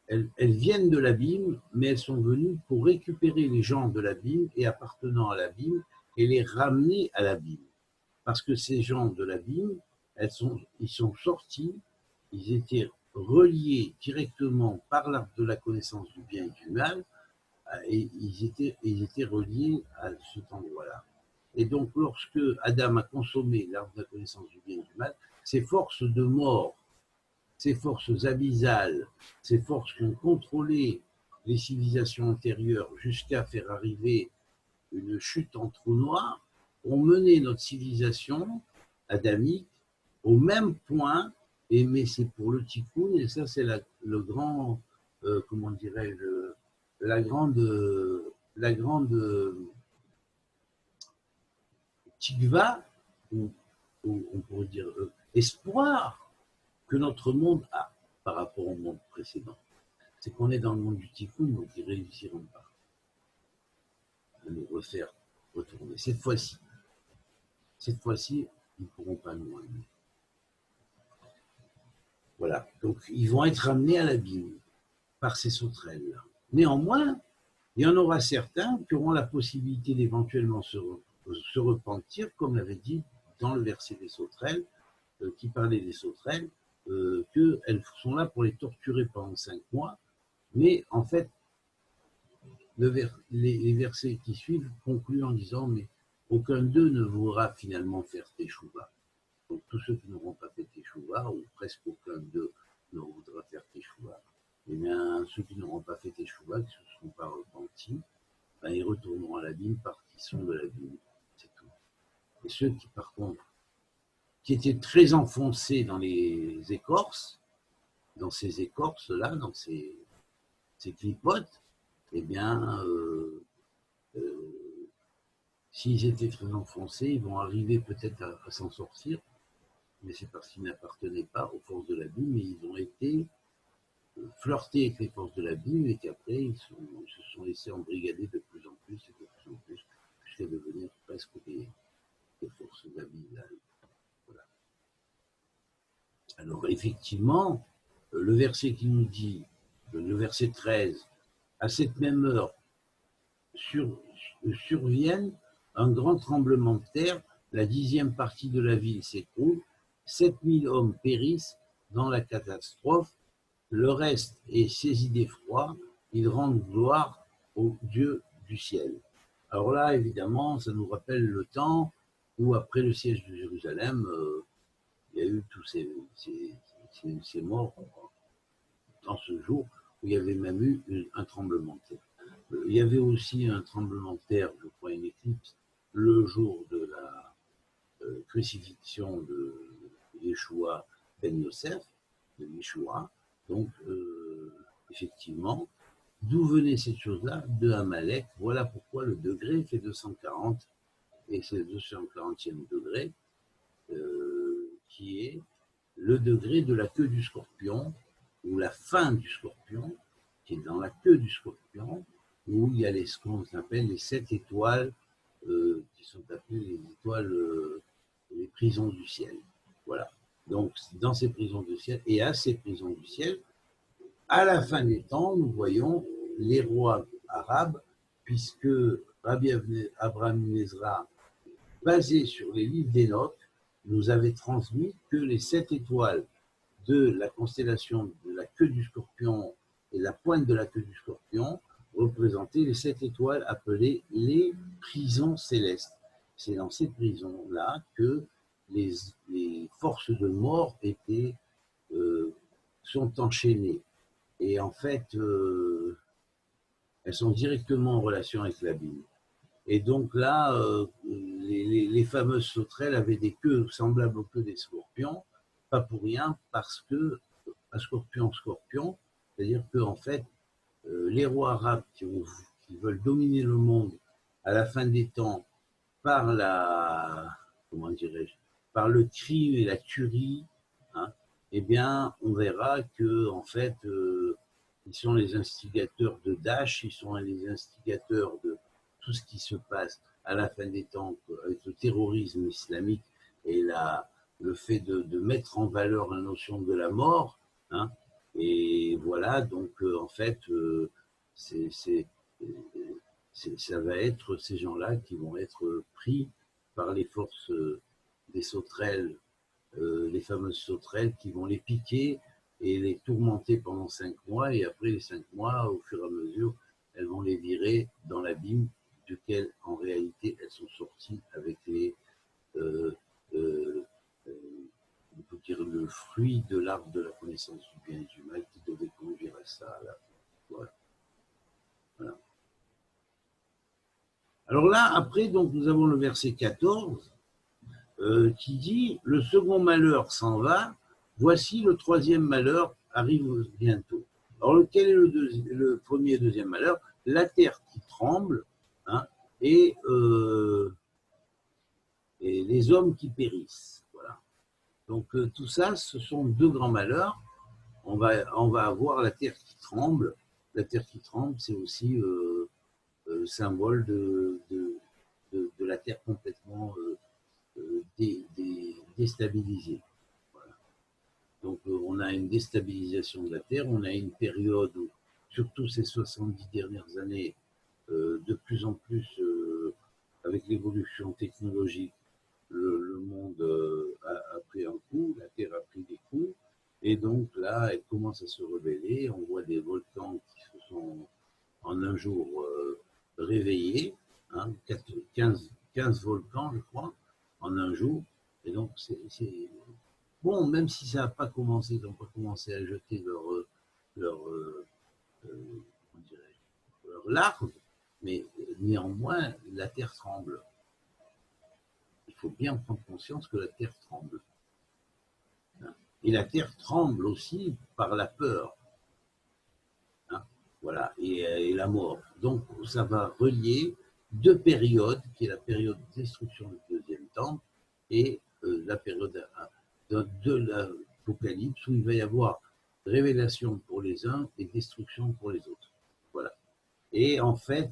elles viennent de l'abîme, mais elles sont venues pour récupérer les gens de l'abîme et appartenant à l'abîme et les ramener à l'abîme. Parce que ces gens de l'abîme, ils sont sortis, ils étaient reliés directement par l'arbre de la connaissance du bien et du mal, et ils étaient reliés à cet endroit-là. Et donc, lorsque Adam a consommé l'arbre de la connaissance du bien et du mal, ces forces de mort, ces forces abyssales, ces forces qui ont contrôlé les civilisations antérieures jusqu'à faire arriver une chute en trou noir, ont mené notre civilisation adamique au même point, et mais c'est pour le tikkun, et ça c'est le grand, comment dirais-je, la grande tikva, ou, on pourrait dire espoir, que notre monde a par rapport au monde précédent. C'est qu'on est dans le monde du tikkun, donc ils réussiront pas à nous refaire retourner. Cette fois-ci, ils ne pourront pas nous ramener. Voilà. Donc, ils vont être ramenés à l'abîme par ces sauterelles-là. Néanmoins, il y en aura certains qui auront la possibilité d'éventuellement se repentir, comme l'avait dit dans le verset des sauterelles, qui parlait des sauterelles, qu'elles sont là pour les torturer pendant 5 mois. Mais en fait, les versets qui suivent concluent en disant, mais aucun d'eux ne voudra finalement faire teshuva. Donc tous ceux qui n'auront pas fait teshuva, ou presque aucun d'eux ne voudra faire teshuva, eh bien ceux qui n'auront pas fait teshuva, qui ne se sont pas repentis, ben, ils retourneront à l'abîme parce qu'ils sont de l'abîme. C'est tout. Et ceux qui, par contre, qui étaient très enfoncés dans les écorces, dans ces écorces-là, dans ces clipotes, eh bien, s'ils étaient très enfoncés, ils vont arriver peut-être à s'en sortir, mais c'est parce qu'ils n'appartenaient pas aux forces de l'abîme, mais ils ont été flirtés avec les forces de l'abîme, et qu'après, ils se sont laissés embrigader de plus en plus, et de plus en plus, jusqu'à devenir presque des forces d'abîme. Voilà. Alors, effectivement, le verset qui nous dit, le verset 13, à cette même heure, surviennent un grand tremblement de terre, la 10e partie de la ville s'écroule, 7000 hommes périssent dans la catastrophe, le reste est saisi d'effroi, ils rendent gloire au Dieu du ciel. Alors là, évidemment, ça nous rappelle le temps où, après le siège de Jérusalem, il y a eu tous ces morts dans ce jour, où il y avait même eu un tremblement de terre. Il y avait aussi un tremblement de terre, je crois une éclipse, le jour de la crucifixion de Yeshua ben Yosef, de Yeshua. Donc, effectivement, d'où venait cette chose-là? De Amalek. Voilà pourquoi le degré fait 240, et c'est le 240e degré, qui est le degré de la queue du scorpion, ou la fin du scorpion, qui est dans la queue du scorpion, où il y a ce qu'on appelle les 7 étoiles, qui sont appelées les étoiles, les prisons du ciel. Voilà. Donc, dans ces prisons du ciel, et à ces prisons du ciel, à la fin des temps, nous voyons les rois arabes, puisque Rabbi Abraham Ezra, basé sur les livres d'Enoch, nous avait transmis que les 7 étoiles de la constellation de la queue du scorpion et la pointe de la queue du scorpion représentaient les 7 étoiles appelées les prisons célestes. C'est dans ces prisons-là que les forces de mort sont enchaînées. Et en fait, elles sont directement en relation avec l'abîme. Et donc là, les fameuses sauterelles avaient des queues semblables aux queues des scorpions, pas pour rien, parce que un scorpion, c'est-à-dire que en fait, les rois arabes qui veulent dominer le monde à la fin des temps par comment dirais-je, par le crime et la tuerie, hein, eh bien, on verra que en fait, ils sont les instigateurs de Daesh, ils sont les instigateurs de tout ce qui se passe à la fin des temps avec le terrorisme islamique et le fait de mettre en valeur la notion de la mort, hein, et voilà, donc en fait, ça va être ces gens-là qui vont être pris par les forces des sauterelles, les fameuses sauterelles qui vont les piquer et les tourmenter pendant 5 mois, et après les 5 mois, au fur et à mesure, elles vont les virer dans l'abîme duquel, en réalité, elles sont sorties avec euh, euh, on peut dire le fruit de l'arbre de la connaissance du bien et du mal qui devait conduire à ça. Là. Voilà. Alors là, après, donc, nous avons le verset 14 qui dit « Le second malheur s'en va, voici le troisième malheur arrive bientôt. » Alors, lequel est le premier et le deuxième malheur? La terre qui tremble, hein, et les hommes qui périssent. Voilà. Donc, tout ça, ce sont deux grands malheurs. On va avoir la terre qui tremble. La terre qui tremble, c'est aussi symbole de la terre complètement déstabilisée. Voilà. Donc, on a une déstabilisation de la terre. On a une période où, surtout ces 70 dernières années, de plus en plus, avec l'évolution technologique, le monde a pris un coup, la Terre a pris des coups, et donc là, elle commence à se rebeller. On voit des volcans qui se sont en un jour réveillés, hein, 15 volcans, je crois, en un jour. Et donc, c'est bon, même si ça n'a pas commencé, ils n'ont pas commencé à jeter leur, leur larves, mais néanmoins, la Terre tremble. Il faut bien prendre conscience que la Terre tremble. Et la Terre tremble aussi par la peur. Hein, voilà, et la mort. Donc, ça va relier deux périodes, qui est la période de destruction du deuxième temple et la période de l'Apocalypse, où il va y avoir révélation pour les uns et destruction pour les autres. Voilà. Et en fait,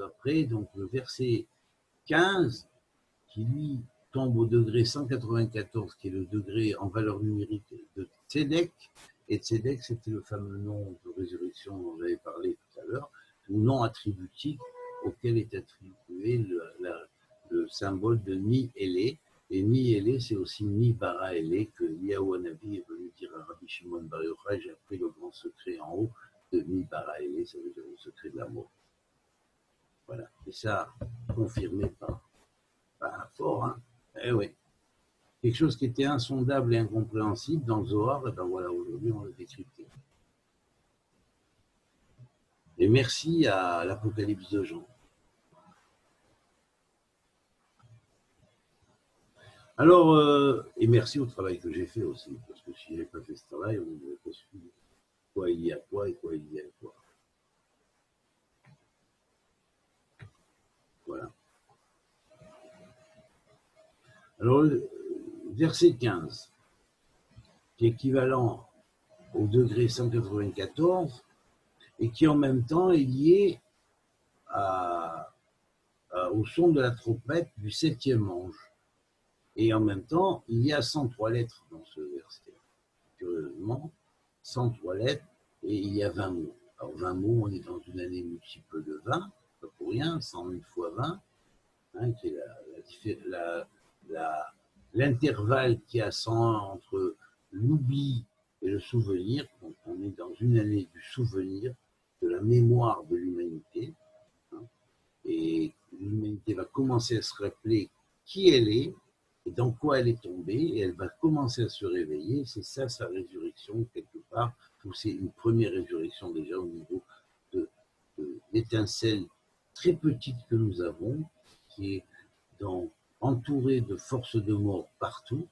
après, donc, le verset 15, qui lui tombe au degré 194, qui est le degré en valeur numérique de Tzedek. Et Tzedek, c'était le fameux nom de résurrection dont j'avais parlé tout à l'heure, ou nom attributique auquel est attribué le symbole de Ni-Élé. Et Ni-Élé, c'est aussi Ni-Bara-Élé, que Eliyahu Hanavi est venu dire à Rabbi Shimon Bar Yochai, j'ai appris le grand secret en haut de Ni-Bara-Élé, ça veut dire le secret de l'amour. Voilà. Et ça, confirmé par fort, hein. Eh oui. Quelque chose qui était insondable et incompréhensible dans le Zohar, et ben voilà, aujourd'hui on l'a décrypté. Et merci à l'Apocalypse de Jean. Alors, et merci au travail que j'ai fait aussi, parce que si je n'avais pas fait ce travail, on n'aurait pas su quoi il y a quoi et quoi il y a quoi. Voilà. Alors, verset 15, qui est équivalent au degré 194, et qui en même temps est lié au son de la trompette du 7e ange. Et en même temps, il y a 103 lettres dans ce verset. Curieusement, 103 lettres et il y a 20 mots. Alors 20 mots, on est dans une année multiple de 20, pas pour rien, 101 fois 20, hein, qui est l'intervalle qu'il y a 101 entre l'oubli et le souvenir. Donc on est dans une année du souvenir, de la mémoire de l'humanité. Hein, et l'humanité va commencer à se rappeler qui elle est, et dans quoi elle est tombée, et elle va commencer à se réveiller. C'est ça sa résurrection, quelque part, ou c'est une première résurrection déjà au niveau de l'étincelle très petite que nous avons, qui est entourée de forces de mort partout,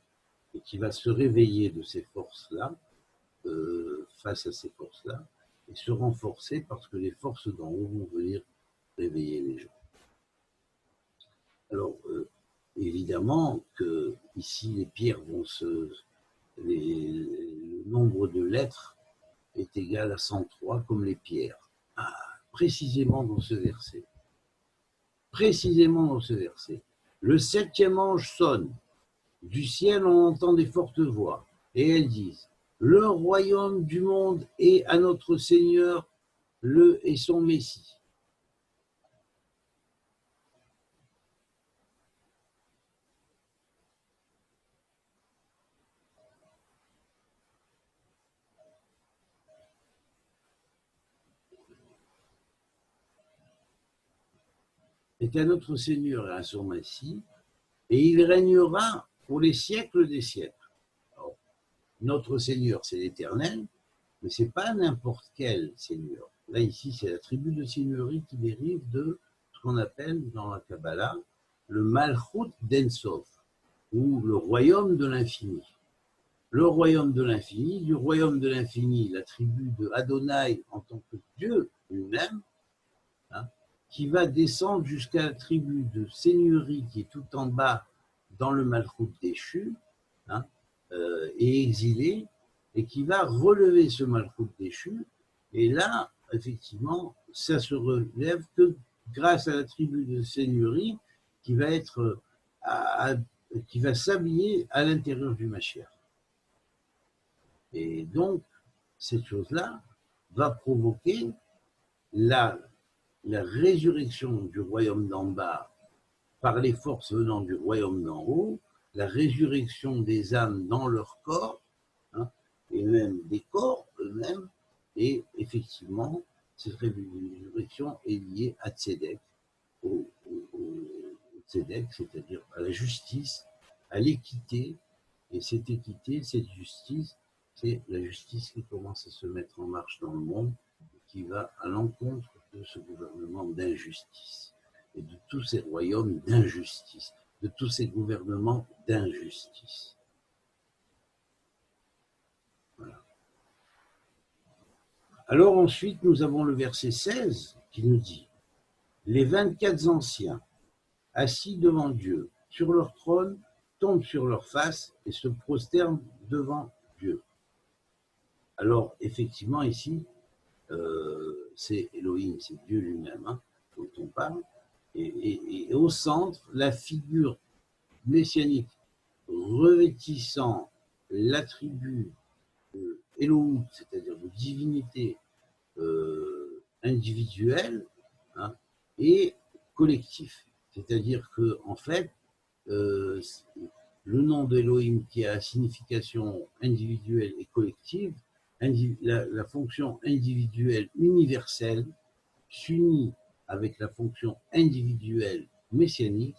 et qui va se réveiller de ces forces-là, face à ces forces-là, et se renforcer parce que les forces d'en haut vont venir réveiller les gens. Alors, évidemment que ici les pierres vont le nombre de lettres est égal à 103 comme les pierres. Ah, précisément dans ce verset. Précisément dans ce verset. Le 7e ange sonne. Du ciel on entend des fortes voix et elles disent: le royaume du monde est à notre Seigneur et son Messie. Est à notre Seigneur et à son Messie, et il régnera pour les siècles des siècles. Alors, notre Seigneur, c'est l'Éternel, mais ce n'est pas n'importe quel Seigneur. Là, ici, c'est l'attribut de seigneurie qui dérive de qu'on appelle dans la Kabbalah le Malchut d'Ensof, ou le royaume de l'infini. Le royaume de l'infini, du royaume de l'infini, la tribu de Adonai en tant que Dieu lui-même, hein, qui va descendre jusqu'à la tribu de Seigneurie qui est tout en bas dans le Malchut déchu, hein, et exilé, et qui va relever ce Malchut déchu. Et là, effectivement, ça se relève que grâce à la tribu de Seigneurie qui va être qui va s'habiller à l'intérieur du Mashiach. Et donc, cette chose-là va provoquer la résurrection du royaume d'en bas par les forces venant du royaume d'en haut, la résurrection des âmes dans leur corps, hein, et même des corps eux-mêmes, et effectivement, cette résurrection est liée à Tzedek, au Tzedek, c'est-à-dire à la justice, à l'équité, et cette équité, cette justice, c'est la justice qui commence à se mettre en marche dans le monde, qui va à l'encontre de ce gouvernement d'injustice et de tous ces royaumes d'injustice, de tous ces gouvernements d'injustice. Voilà. Alors ensuite, nous avons le verset 16 qui nous dit « Les 24 anciens, assis devant Dieu, sur leur trône, tombent sur leur face et se prosternent devant Dieu. » Alors, effectivement, ici, c'est Elohim, c'est Dieu lui-même, hein, dont on parle. Et au centre, la figure messianique revêtissant l'attribut Elohim, c'est-à-dire de divinité individuelle, hein, et collectif. C'est-à-dire que, en fait, le nom d'Elohim qui a signification individuelle et collective, la fonction individuelle universelle s'unit avec la fonction individuelle messianique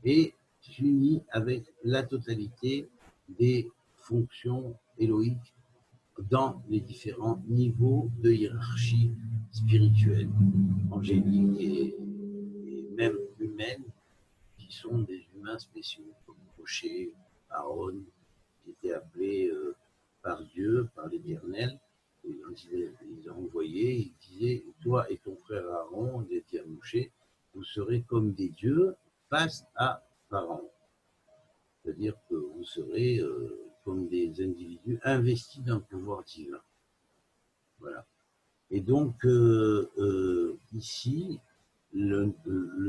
et s'unit avec la totalité des fonctions élohiques dans les différents niveaux de hiérarchie spirituelle, angélique et même humaine, qui sont des humains spéciaux, comme Moshe, Aaron, qui étaient appelés par Dieu, par l'Éternel. Et quand ils ont envoyé, il disait, toi et ton frère Aaron, il était à Moshe, vous serez comme des dieux face à Pharaon. C'est-à-dire que vous serez comme des individus investis d'un pouvoir divin. Voilà. Et donc, ici, le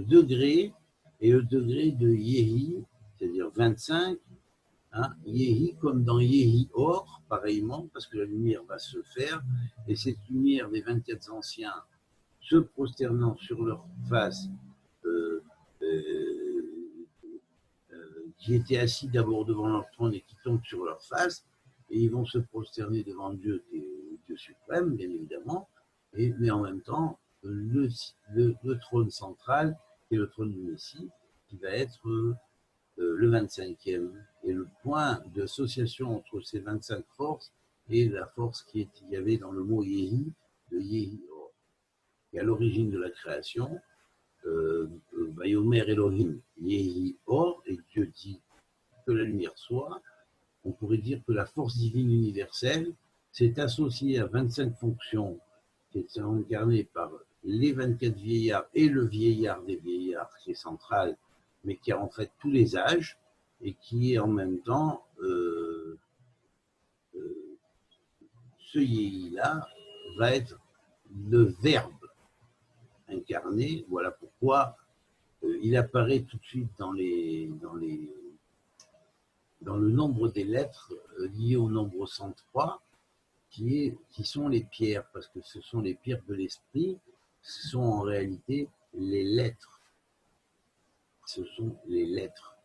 degré est le degré de Yehi, c'est-à-dire 25, hein, Yehi comme dans Yehi Or, pareillement, parce que la lumière va se faire, et cette lumière des 24 anciens se prosternant sur leur face, qui étaient assis d'abord devant leur trône et qui tombent sur leur face, et ils vont se prosterner devant Dieu, qui est Dieu suprême, bien évidemment, mais en même temps, le trône central, qui est le trône du Messie, qui va être le 25e, et le point d'association entre ces 25 forces et la force qu'il y avait dans le mot Yehi, de Yehi Or. Et à l'origine de la création, Vayomer Elohim Yehi Or, et Dieu dit que la lumière soit, on pourrait dire que la force divine universelle s'est associée à 25 fonctions qui étaient incarnées par les 24 vieillards et le vieillard des vieillards qui est central, mais qui a en fait tous les âges et qui est en même temps ce Yehi-là va être le verbe incarné. Voilà pourquoi il apparaît tout de suite dans le nombre des lettres liées au nombre 103, qui sont les pierres, parce que ce sont les pierres de l'esprit, ce sont en réalité les lettres. Ce sont les lettres.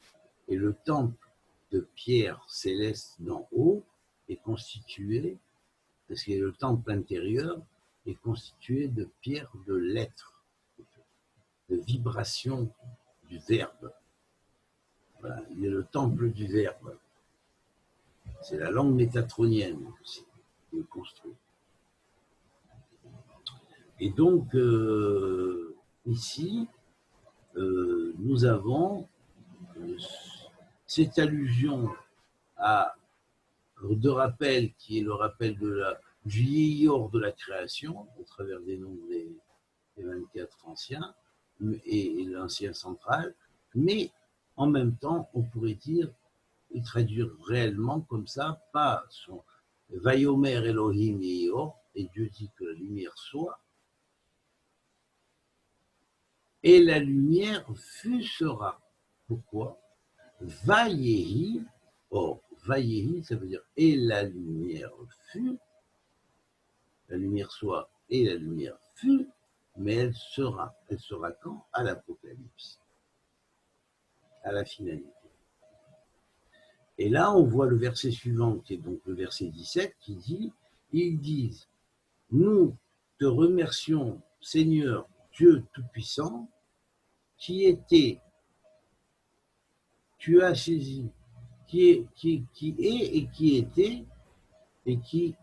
Et le temple de pierre céleste d'en haut est constitué, parce que le temple intérieur est constitué de pierres de lettres, de vibrations du verbe. Voilà, il est le temple du verbe. C'est la langue métatronienne aussi qui est construite. Et donc, ici, nous avons cette allusion de rappel qui est le rappel du Yéyor de la création au travers des nombres des 24 anciens et l'ancien central, mais en même temps, on pourrait dire et traduire réellement comme ça, pas son Vayomer Elohim Yéyor, et Dieu dit que la lumière soit, et la lumière fut sera. Pourquoi? Vayehi, or Vayehi, ça veut dire et la lumière fut, la lumière soit et la lumière fut, mais elle sera. Elle sera quand? À l'Apocalypse, à la finalité. Et là, on voit le verset suivant, qui est donc le verset 17, qui dit, ils disent, nous te remercions, Seigneur Dieu Tout-Puissant, qui était, tu as saisi, qui est et qui était, et qui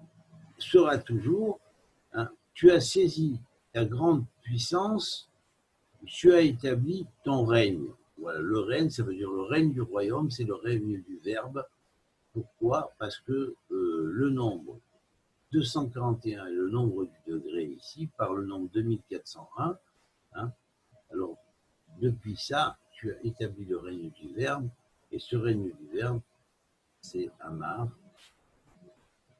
sera toujours, hein, tu as saisi ta grande puissance, tu as établi ton règne. Voilà, le règne, ça veut dire le règne du royaume, c'est le règne du Verbe. Pourquoi? Parce que le nombre 241 est le nombre du degré ici, par le nombre 2401. Hein. Alors, depuis ça, tu as établi le règne du Verbe, et ce règne du Verbe, c'est Amar,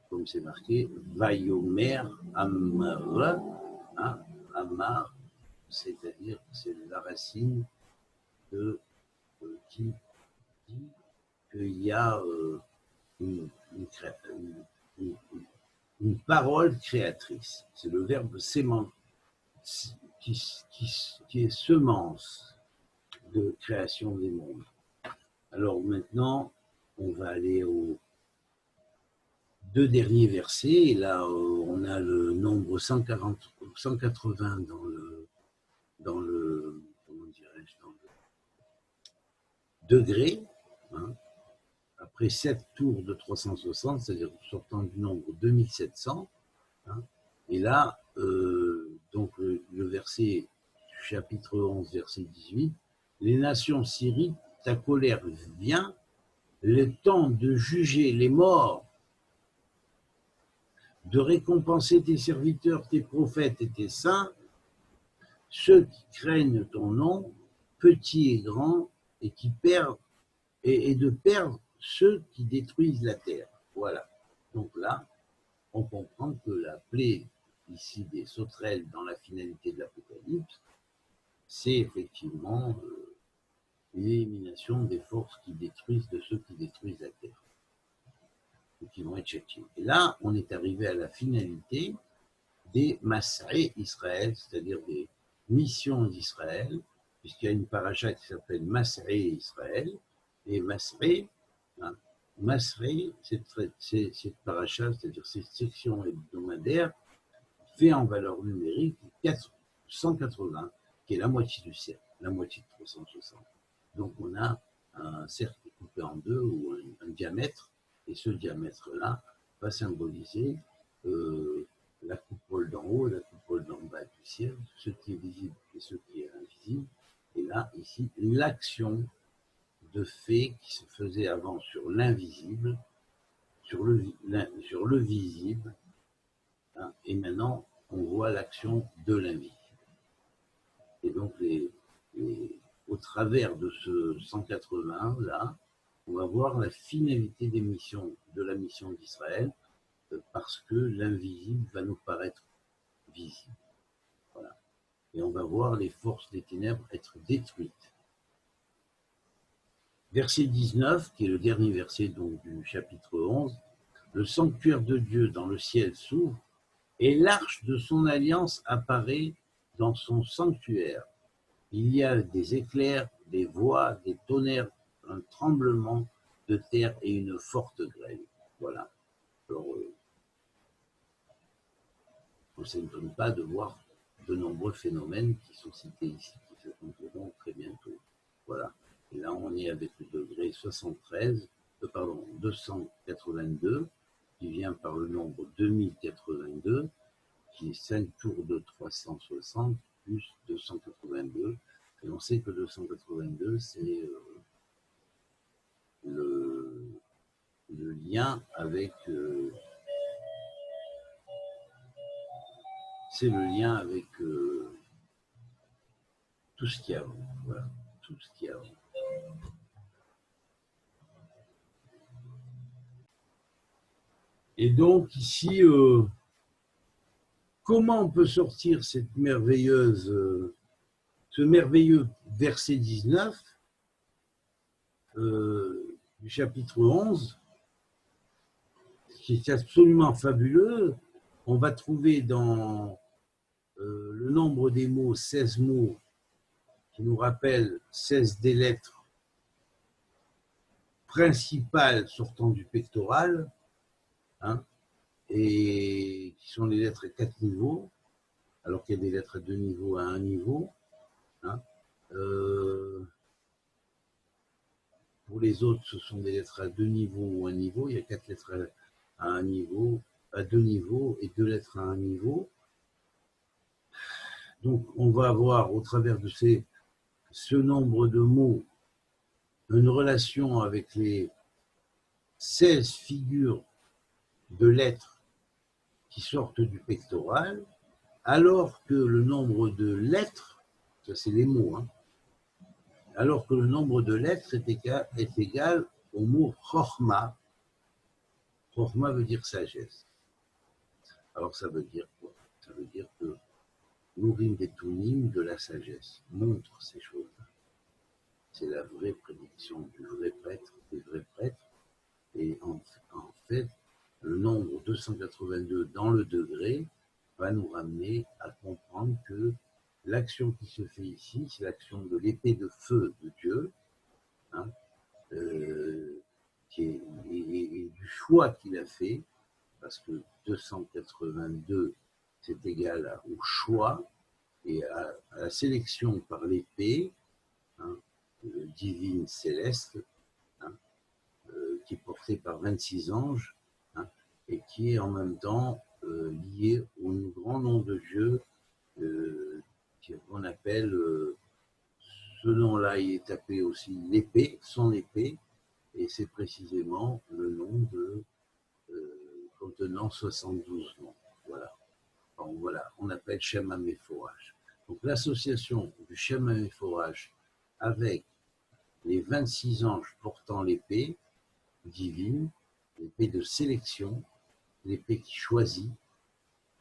comme c'est marqué, Vayomer Amar, hein, Amar, c'est-à-dire c'est la racine de qui dit qu'il y a une, une, une parole créatrice. C'est le verbe sémant qui est semence de création des mondes. Alors maintenant, on va aller aux deux derniers versets. Et là, on a le nombre 180 dans le comment dirais-je, dans le degré. Hein, après 7 tours de 360, c'est-à-dire sortant du nombre 2700. Hein, et là, donc le verset, chapitre 11, verset 18, les nations syriques, ta colère vient, le temps de juger les morts, de récompenser tes serviteurs, tes prophètes et tes saints, ceux qui craignent ton nom, petits et grands, et qui perdent, et de perdre ceux qui détruisent la terre. Voilà. Donc là, on comprend que la plaie ici des sauterelles dans la finalité de l'Apocalypse, c'est effectivement l'élimination des forces qui détruisent de ceux qui détruisent la terre et qui vont être châtiés. Et là, on est arrivé à la finalité des Masré Israël, c'est-à-dire des missions d'Israël, puisqu'il y a une paracha qui s'appelle Masré Israël, et Masré, hein, Masré, cette paracha, c'est-à-dire cette section hebdomadaire, fait en valeur numérique 180, qui est la moitié du cercle, la moitié de 360. Donc on a un cercle coupé en deux, ou un diamètre, et ce diamètre-là va symboliser la coupole d'en haut et la coupole d'en bas du ciel, ce qui est visible et ce qui est invisible. Et là, ici, l'action de fait qui se faisait avant sur l'invisible, sur le visible, hein, et maintenant, on voit l'action de l'invisible. Et donc, au travers de ce 180 là, on va voir la finalité des missions, de la mission d'Israël, parce que l'invisible va nous paraître visible. Voilà. Et on va voir les forces des ténèbres être détruites. Verset 19, qui est le dernier verset donc, du chapitre 11, le sanctuaire de Dieu dans le ciel s'ouvre et l'arche de son alliance apparaît dans son sanctuaire. Il y a des éclairs, des voix, des tonnerres, un tremblement de terre et une forte grêle. Voilà. Alors, on ne s'étonne pas de voir de nombreux phénomènes qui sont cités ici, qui se concluront très bientôt. Voilà. Et là, on est avec le degré 282, qui vient par le nombre 2082, qui est 5 tours de 360 plus 282, Et on sait que 282, c'est le lien avec tout ce qu'il y a avant. Voilà, tout ce qu'il y a avant. Et donc ici, comment on peut sortir ce merveilleux verset 19 du chapitre 11, qui est absolument fabuleux. On va trouver dans le nombre des mots 16 mots qui nous rappellent 16 des lettres principales sortant du pectoral, hein, et qui sont les lettres à 4 niveaux, alors qu'il y a des lettres à 2 niveaux, à 1 niveau. Hein. Pour les autres, ce sont des lettres à 2 niveaux ou 1 niveau. Il y a 4 lettres à 1 niveau, à 2 niveaux et 2 lettres à 1 niveau. Donc, on va avoir au travers de ce nombre de mots une relation avec les 16 figures de lettres qui sortent du pectoral, alors que le nombre de lettres, ça c'est les mots, hein, alors que le nombre de lettres est égal au mot chorma. Chorma veut dire sagesse. Alors ça veut dire quoi? Ça veut dire que l'urim betunim de la sagesse montre ces choses-là. C'est la vraie prédiction du vrai prêtre, des vrais prêtres. Et en fait, le nombre 282 dans le degré va nous ramener à comprendre que l'action qui se fait ici, c'est l'action de l'épée de feu de Dieu, hein, et du choix qu'il a fait, parce que 282, c'est égal au choix et à la sélection par l'épée, hein, divine céleste, hein, qui est portée par 26 anges, hein, et qui est en même temps lié au grand nom de Dieu qu'on appelle, ce nom-là, il est tapé aussi l'épée, son épée, et c'est précisément le nom de contenant 72 noms. Voilà. Donc, voilà, on appelle Shem HaMeforach. Donc l'association du Shem HaMeforach avec les 26 anges portant l'épée divine, l'épée de sélection, l'épée qui choisit,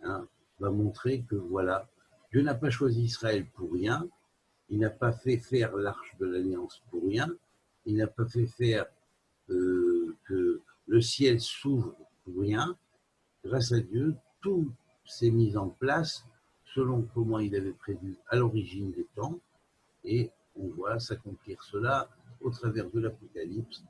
hein, va montrer que voilà, Dieu n'a pas choisi Israël pour rien, il n'a pas fait faire l'arche de l'alliance pour rien, il n'a pas fait faire que le ciel s'ouvre pour rien. Grâce à Dieu, tout s'est mis en place selon comment il avait prévu à l'origine des temps, et on voit s'accomplir cela au travers de l'Apocalypse,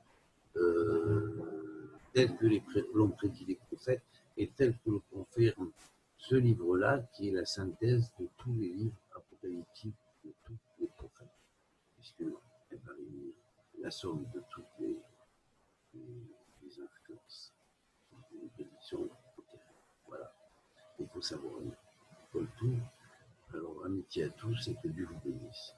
tel que l'ont prédit les prophètes et tel que le confirme ce livre-là, qui est la synthèse de tous les livres apocalyptiques de tous les prophètes, puisqu'elle va réunir la somme de toutes les influences, les prédictions. Voilà, il faut savoir lire Paul Tour. Alors, amitié à tous et que Dieu vous bénisse.